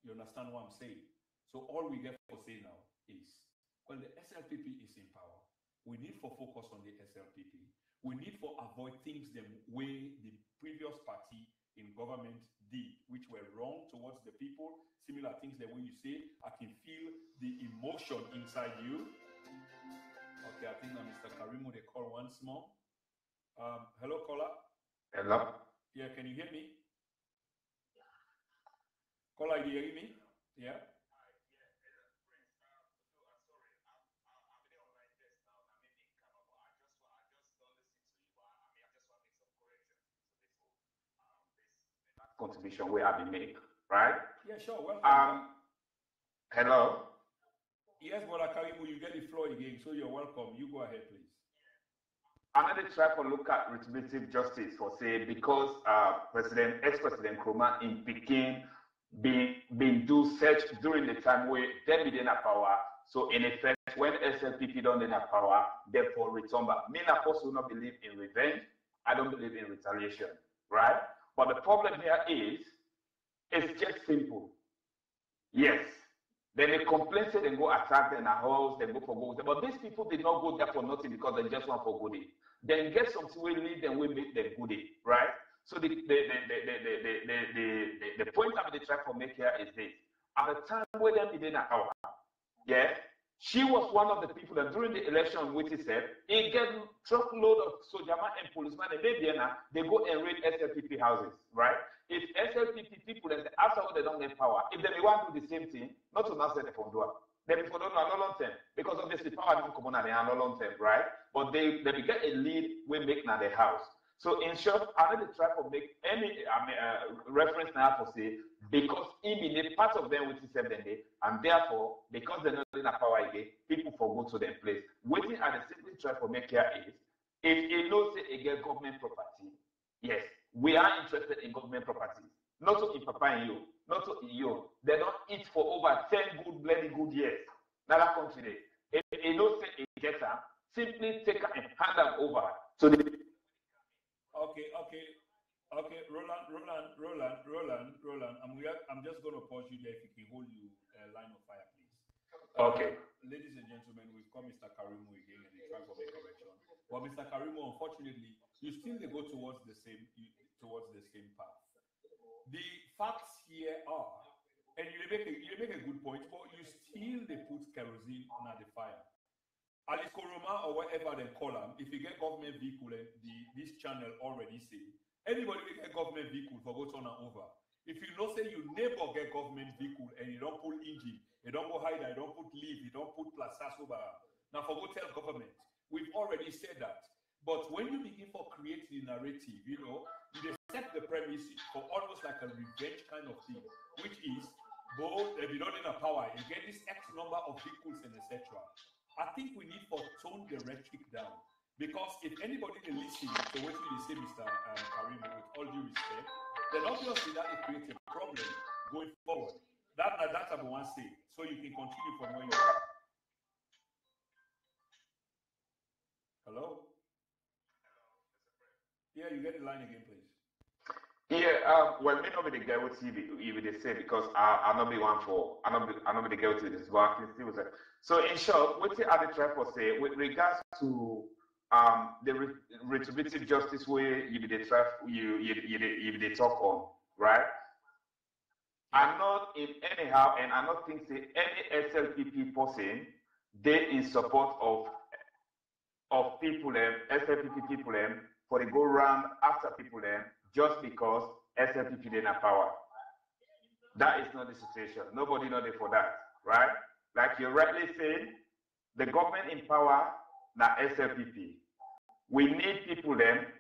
Speaker 2: You understand what I'm saying? So all we get to say now is, when the SLPP is in power, we need for focus on the SLPP. We need for avoid things the way the previous party in government did, which were wrong towards the people. Similar things the way you say, I can feel the emotion inside you. Okay, I think that Mr. Karimu, they call once more. Hello, caller.
Speaker 4: Hello.
Speaker 2: Yeah, can you hear me? Caller, do you hear me? Yeah.
Speaker 4: Contribution we have been made, right?
Speaker 2: Yeah, sure. Welcome.
Speaker 4: Hello.
Speaker 2: Yes, Brother Karimu, you get the floor again, so you're welcome. You go ahead, please.
Speaker 4: Another try to look at retributive justice for say because ex-president Koroma in Peking been do search during the time where they be in power. So in effect, when SLPP don't in power, therefore return back. Me, of course, will not believe in revenge. I don't believe in retaliation, right? But the problem here is, it's just simple. Yes. Then they complain, say they go attack them in a house, they go for gold. But these people did not go there for nothing because they just want for goodie. Then get something we lead them, we make them goodie, right? So the point I'm going to try to make here is this. At the time when they did not power, yeah, she was one of the people that during the election, which he said, he get truckload of soldiers and policemen, and they go and raid SLPP houses, right? If SLPP people, and after they don't get power, if they want to do the same thing, not to now say they can do it. They before don't know long term, because obviously power don't come on at the long term, right? But they get a lead we make now the house. So in short, I know they try to make any reference now for say because immediate part of them which is 7 day, and therefore because they're not in a power again, people forgo to their place. Waiting at the simply try to make here is if a law say against government property, yes, we are interested in government property. Not so in Papa and you, not so in you. They don't eat for over 10 good, bloody good years. Now that country, if a law say a getter, simply take her and hand them over. So the
Speaker 2: Okay, Roland. I'm just going to pause you there. If you can hold you line of fire, please.
Speaker 4: Okay.
Speaker 2: Ladies and gentlemen, we've called Mr. Karimo again, and they try to make correction. But Mr. Karimo, unfortunately, you still go towards the same path. The facts here are, and you make a good point, but you still they put kerosene on the fire. Alice Koroma or whatever they call them, if you get government vehicle and this channel already say, anybody will get government vehicle for go turn over. If you know say you never get government vehicle and you don't put engine, you don't go hide, you don't put leaf, you don't put plastas over. Now for go tell government, we've already said that. But when you begin for create the narrative, you just set the premise for almost like a revenge kind of thing, which is both if you don't have power, you get this X number of vehicles and etc. I think we need to tone the rhetoric down. Because if anybody can listen to what you say, Mr. Karim, with all due respect, then obviously that will create a problem going forward. That's what I want to say. So you can continue from where you are. Hello? Yeah, you get the line again, please.
Speaker 4: Yeah, well, may not be the guy with you they say because I not be one for I not be the guy with this, but I can still say. So in short, what the other try for say with regards to the retributive justice way you be the you talk on, right? I'm not in anyhow, and I not think say any SLPP person they in support of people SLPP people for the go round after people just because SLPP didn't have power. That is not the situation. Nobody know for that, right? Like you rightly said, the government in power now SLPP. We need people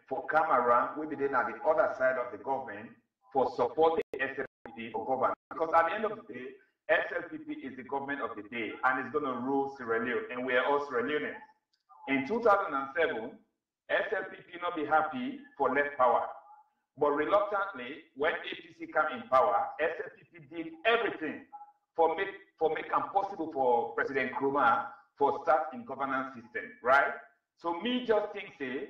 Speaker 4: for come around, we be then at the other side of the government for support the SLPP for government. Because at the end of the day, SLPP is the government of the day and it's going to rule Sierra Leone, and we are all Sierra Leoneans. In 2007, SLPP not be happy for less power. But reluctantly, when APC came in power, SLPP did everything for make it possible for President Koroma for start in governance system, right? So me just think say,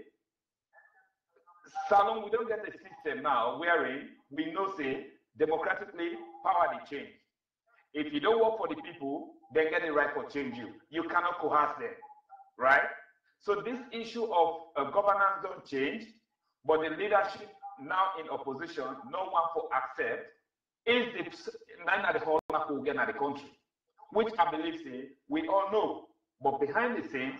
Speaker 4: Salon, we don't get a system now wherein we know say democratically power they change. If you don't work for the people, they get the right to change you. You cannot coerce them, right? So this issue of governance don't change, but the leadership now in opposition, no one for accept is the nine of the whole again at the country, which I believe say we all know. But behind the scenes,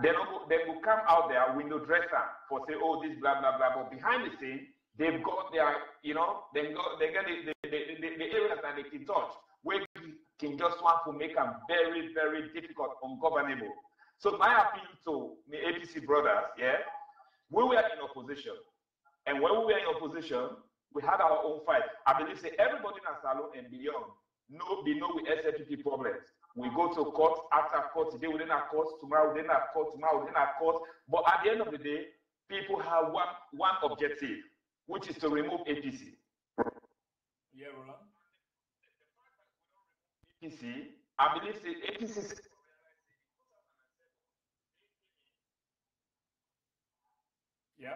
Speaker 4: they will come out there window dresser for say, oh, this blah blah blah. But behind the scene, they've got their, they get the areas that they can touch, where you can just want to make them very, very difficult, ungovernable. So my appeal to the APC brothers, yeah, we were in opposition. And when we were in opposition, we had our own fight. I believe say everybody in Asalo and beyond they know with SLPP problems. We go to court, after court, today within our court, tomorrow within our court, tomorrow within our court. But at the end of the day, people have one objective, which is to remove APC.
Speaker 2: Yeah, Roland.
Speaker 4: APC, I believe say APC.
Speaker 2: Yeah.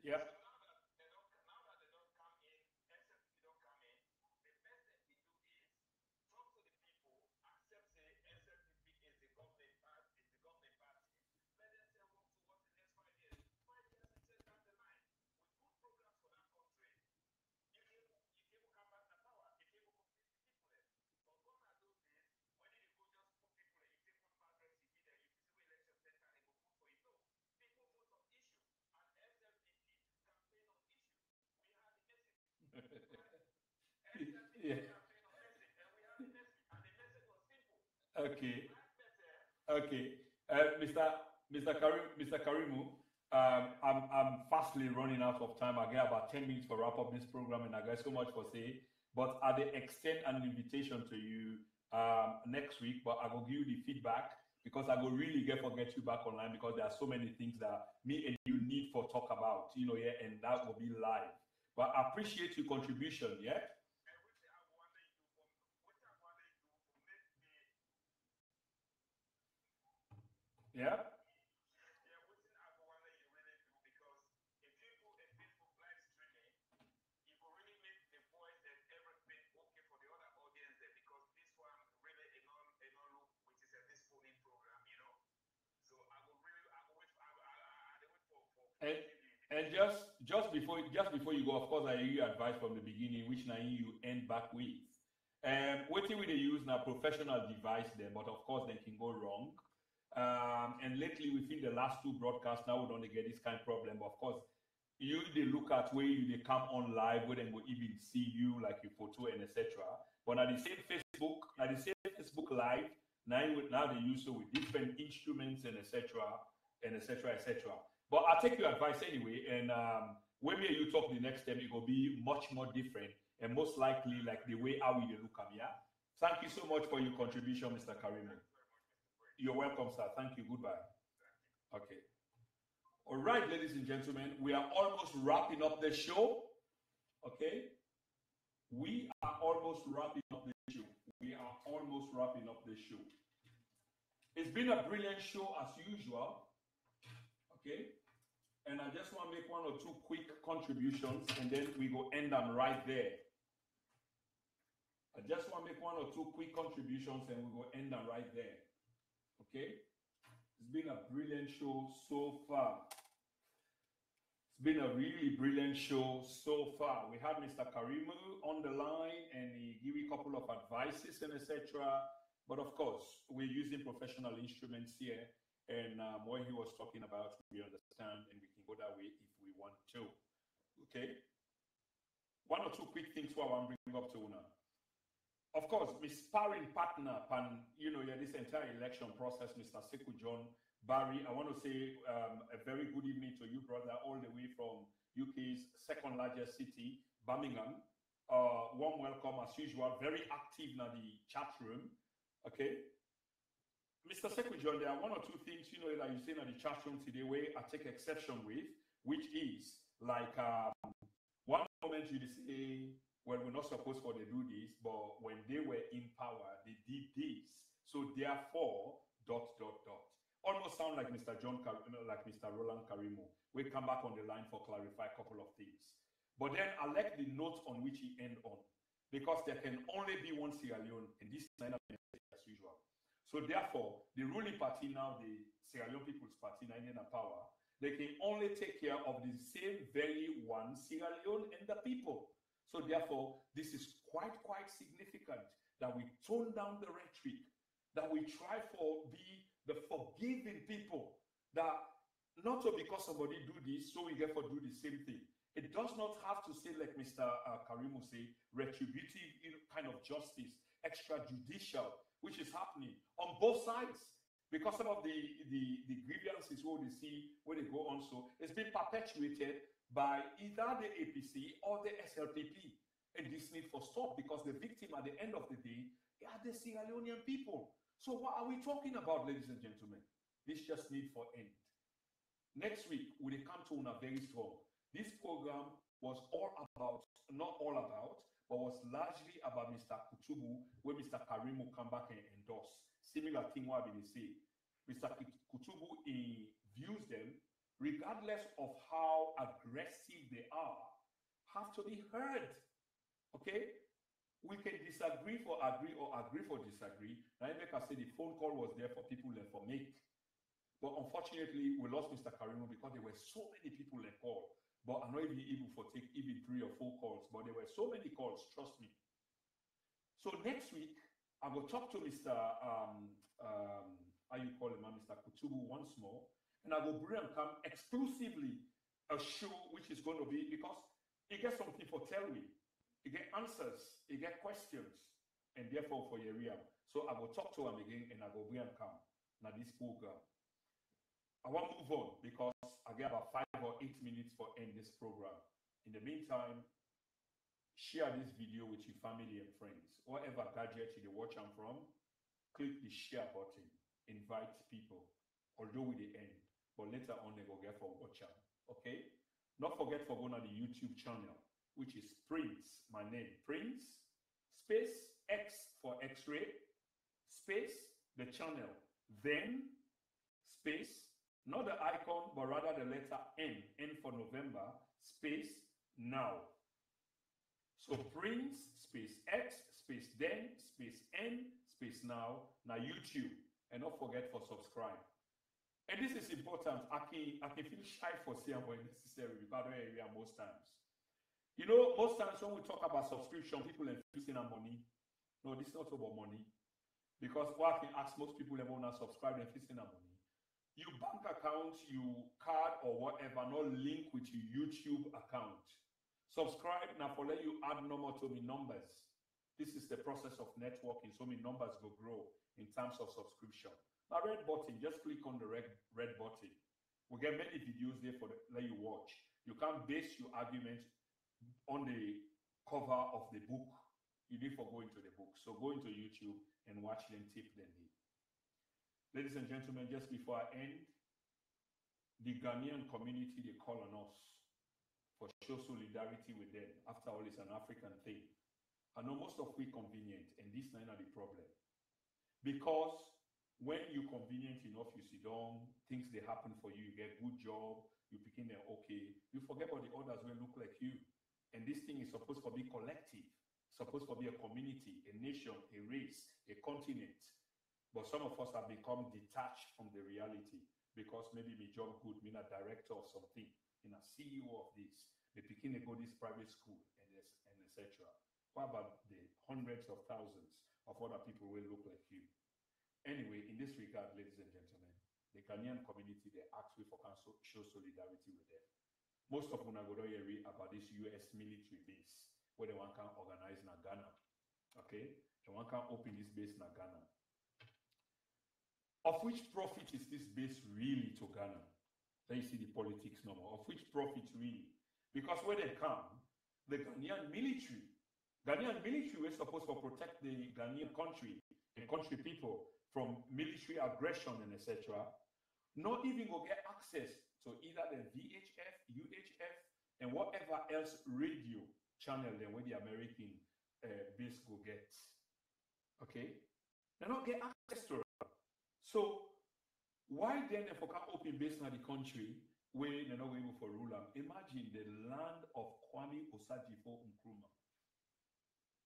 Speaker 2: Yeah. Yeah. Okay. Mr. Karimu, I'm fastly running out of time. I get about 10 minutes to wrap up this program, and I got so much for say. But I will extend an invitation to you next week, but I will give you the feedback because I will really get you back online because there are so many things that me and you need for talk about, yeah, and that will be live. But I appreciate your contribution, yeah? Yeah? And just before you go, of course, I hear you advice from the beginning, which now you end back with. What we use now professional device there, but of course they can go wrong. And lately within the last two broadcasts, now we don't get this kind of problem. But of course, you they look at where they come on live, where they will even see you like your photo and etc. But now the same Facebook live, now they use so with different instruments and etc. and etc. But I'll take your advice anyway, and when me and you talk the next time, it will be much more different and most likely like the way how we look at me. Yeah? Thank you so much for your contribution, Mr. Karimu. You're welcome, sir. Thank you. Goodbye. Okay. All right, ladies and gentlemen, we are almost wrapping up the show. Okay. We are almost wrapping up the show. It's been a brilliant show as usual. Okay, and I just want to make one or two quick contributions and then we go end them right there. Okay, it's been a brilliant show so far. It's been a really brilliant show so far. We had Mr. Karimu on the line and he gave you a couple of advices and etc. But of course, we're using professional instruments here. And what he was talking about, we understand, and we can go that way if we want to. Okay? One or two quick things what I want to bring up to now. Of course, my sparring partner, this entire election process, Mr. Sekou John Barry, I want to say a very good evening to you, brother, all the way from UK's second largest city, Birmingham. Warm welcome as usual, very active in the chat room. Okay? Mr. Secretary, there are one or two things, that you say in the chat room today where I take exception with, which is like one moment you say, well, we're not supposed to do this, but when they were in power, they did this. So therefore, ... Almost sound like Mr. Roland Karimu. We'll come back on the line for clarify a couple of things. But then I like the note on which he end on, because there can only be one Sierra Leone, and this is not as usual. So therefore, the ruling party now, the Sierra Leone People's Party, now in power, they can only take care of the same very one Sierra Leone and the people. So therefore, this is quite significant that we tone down the rhetoric, that we try for be the forgiving people, that not so because somebody do this, so we get for do the same thing. It does not have to say, like Mr. Karimu say, retributive kind of justice, extrajudicial, which is happening on both sides. Because some of the grievances what they see when they go on, so it's been perpetuated by either the APC or the SLPP. And this need for stop, because the victim at the end of the day are the Sierra Leonean people. So what are we talking about, ladies and gentlemen? This just need for end. Next week, we will come to una very strong. This program was not all about, but was largely about Mr. Kutubu, where Mr. Karimu come back and endorse. Similar thing what they say. Mr. Kutubu views them, regardless of how aggressive they are, have to be heard. Okay? We can disagree for agree or agree for disagree. Now, like I say, the phone call was there for people that for make. But unfortunately, we lost Mr. Karimu because there were so many people that called. But I'm not even able to take even 3 or 4 calls. But there were so many calls, trust me. So next week, I will talk to Mr. How you call him, Mr. Kutubu once more. And I will bring and come exclusively a show which is going to be, because he gets something for tell me. He get answers, he get questions, and therefore for Yeriam. So I will talk to him again and I will bring and come. now this program. I want to move on because I get about 5 or 8 minutes for end this program. In the meantime, share this video with your family and friends. Whatever gadget you watch them from, click the share button. Invite people. Although with the end, but later on they go get for watch them. Okay? Not forget for going on the YouTube channel, which is Prince, my name, Prince, space X for X-ray, space the channel, then space, not the icon, but rather the letter N, N for November, space now. So Prince, space X, space then, space N, space now YouTube. And don't forget for subscribe. And this is important. I can feel shy for saying when necessary because I don't area most times. You know, most times when we talk about subscription, people are facing our money. No, this is not about money. Because what I can ask most people that want to subscribe and facing our money. Your bank account, your card or whatever, not link with your YouTube account. Subscribe now for let you add number to me numbers. This is the process of networking, so many numbers will grow in terms of subscription. Now, red button, just click on the red button. We get many videos there for let you watch. You can't base your argument on the cover of the book. You need to go into the book. So go into YouTube and watch them tip them in. Ladies and gentlemen, just before I end, the Ghanaian community, they call on us for show solidarity with them. After all, it's an African thing. I know most of we convenient, and this is not the problem. Because when you're convenient enough, you sit down, things they happen for you, you get good job, you begin them okay, you forget about the others will look like you. And this thing is supposed to be collective, supposed to be a community, a nation, a race, a continent. But some of us have become detached from the reality because maybe my job good, me a director of something, in a CEO of this, they begin to go this private school and etc. What about the hundreds of thousands of other people will look like you? Anyway, in this regard, ladies and gentlemen, the Ghanaian community, they ask me for council show solidarity with them. Most of them are going to read about this US military base where they want to organize in Ghana. Okay? They want to open this base in Ghana. Of which profit is this base really to Ghana? Then you see the politics no more. Of which profit really? Because when they come, the Ghanaian military is supposed to protect the Ghanaian country and country people from military aggression and etc. Not even go get access to either the VHF, UHF, and whatever else radio channel then where the American base go get. Okay? They don't get access to it. So why then if we can't open base in the country where they're not able for ruler? Imagine the land of Kwame Osagyefo Nkrumah.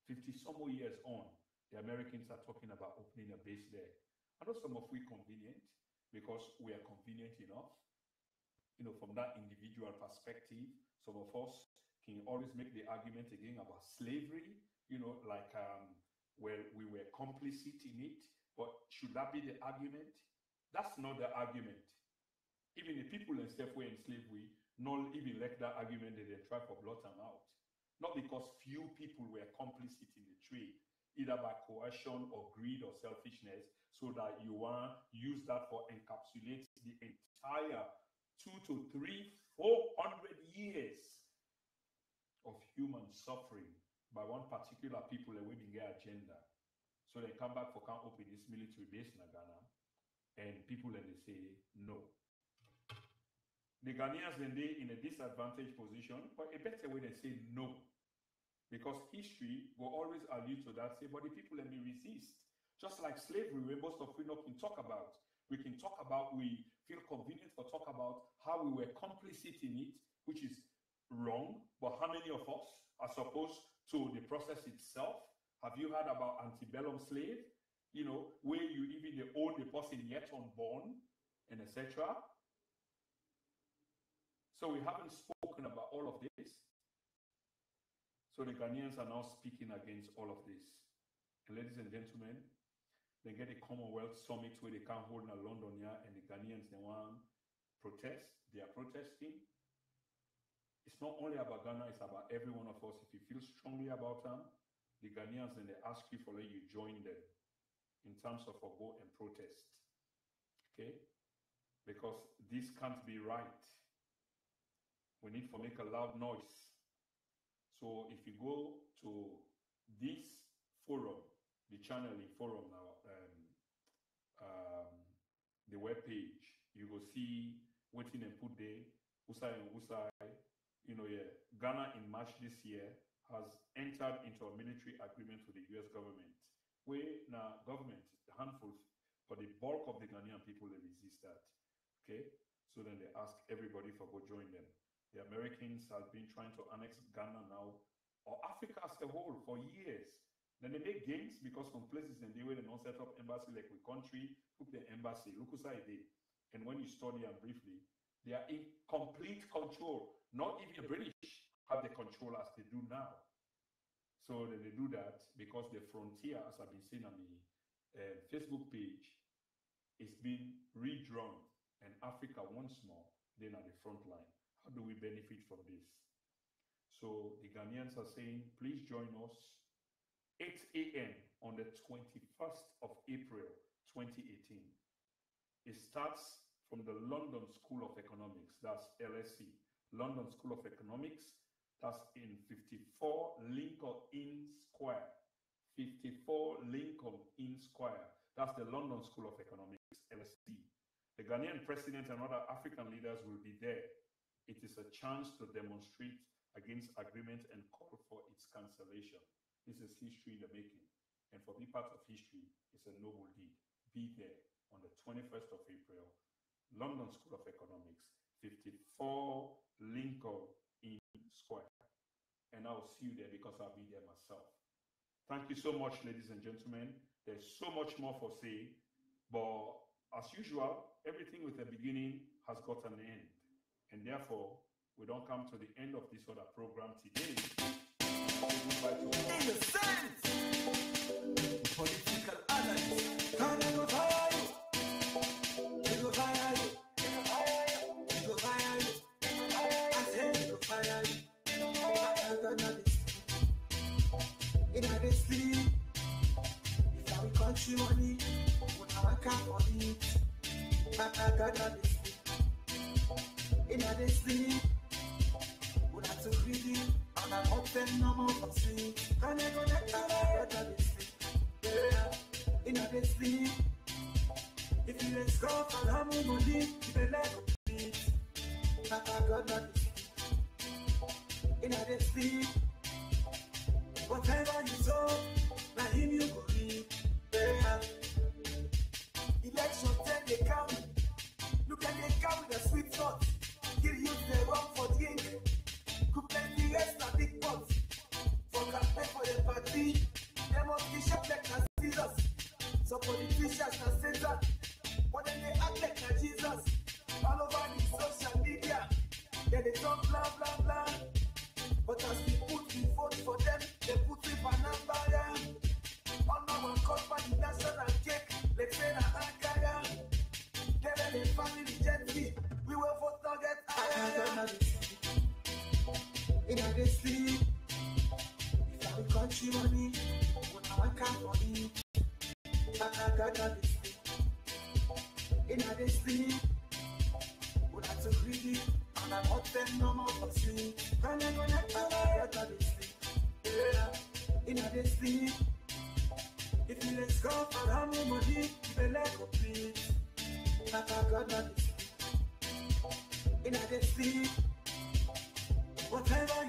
Speaker 2: 50 some more years on, the Americans are talking about opening a base there. I know some of we convenient because we are convenient enough. You know, from that individual perspective, some of us can always make the argument again about slavery, you know, like where we were complicit in it. But should that be the argument? That's not the argument. Even the people and stuff were in slavery, not even like that argument that they try to blot them out. Not because few people were complicit in the trade, either by coercion or greed or selfishness, so that you want to use that for encapsulate the entire 200 to 300, 400 years of human suffering by one particular people and women get agenda. So they come back for can't open this military base in Ghana, and people and they say no. The Ghanaians then they in a disadvantaged position, but a better way they say no. Because history will always allude to that, say, but the people let me resist. Just like slavery, where most of we not can talk about. We can talk about, we feel convenient for talk about how we were complicit in it, which is wrong, but how many of us are supposed to the process itself? Have you heard about antebellum slave? You know, where you even own the person yet unborn, and etc. So we haven't spoken about all of this. So the Ghanaians are now speaking against all of this. And ladies and gentlemen, they get a Commonwealth Summit where they can't hold in London here, and the Ghanaians, they want protest. They are protesting. It's not only about Ghana, it's about every one of us. If you feel strongly about them, the Ghanaians, then they ask you for let you join them in terms of go and protest. okay? Because this can't be right. We need to make a loud noise. So if you go to this forum, the channeling forum now, the web page, you will see waiting and put there, Usai and Usai. Ghana in March this year has entered into a military agreement with the US government. Where now government, handfuls, but the bulk of the Ghanaian people, they resist that. Okay? So then they ask everybody for go join them. The Americans have been trying to annex Ghana now, or Africa as a whole, for years. Then they make gains because some places in the way they don't set up embassy like with country, put the embassy, look aside there. And when you study them briefly, they are in complete control. Not even the British have the control as they do now. So then they do that because the frontier, as I've been saying on the Facebook page, is being redrawn. And Africa once more, then at the front line. How do we benefit from this? So the Ghanaians are saying, please join us 8 a.m. on the 21st of April, 2018. It starts from the London School of Economics, that's LSE, London School of Economics, that's in 54 Lincoln Inn Square. 54 Lincoln Inn Square, that's the London School of Economics, LSE. The Ghanaian president and other African leaders will be there. It is a chance to demonstrate against agreement and call for its cancellation. This is history in the making. And for be part of history, it's a noble deed. Be there on the 21st of April, London School of Economics, 54 Lincoln Inn Square. And I'll see you there because I'll be there myself. Thank you so much, ladies and gentlemen. There's so much more for say, but as usual, everything with a beginning has got an end. And therefore, we don't come to the end of this other program today.
Speaker 1: In the sense, political analyst, can I go fire you? They go fire you. They go fire you. I say they go fire you. I'm gonna be in a sleep. If I will country money, when I can't for it, I'm gonna be in a sleep. When I took reading, and I'm open no more for sleep. And I go let the yeah, in a sleep. If you let's go for how many money, if you let go beat, I got not in a sleep. Whatever you saw, now him you go read. Yeah. Election 10 they count. Look at they count with a sweet thought. Give you the wrong for the ink. Could plenty rest na big pots. For campaign for the party, they must be shaped like na Jesus. So politicians na Satan, but then they act like na Jesus. All over the social media, yeah they talk blah blah blah. But as we put the vote for them, they put it for number. Yeah. On our company national cake, let's say na Ankara. Tell the family gently, we will vote not get higher. In a sleep, if I will country money, when I can't for it, I got not sleep. In a sleep, when I took reading, and I'm open no more for sleep. And I'm gonna got not sleep. Yeah, in a sleep, if you let's go for how many money, if you let go please, I got not sleep. In a sleep. Whatever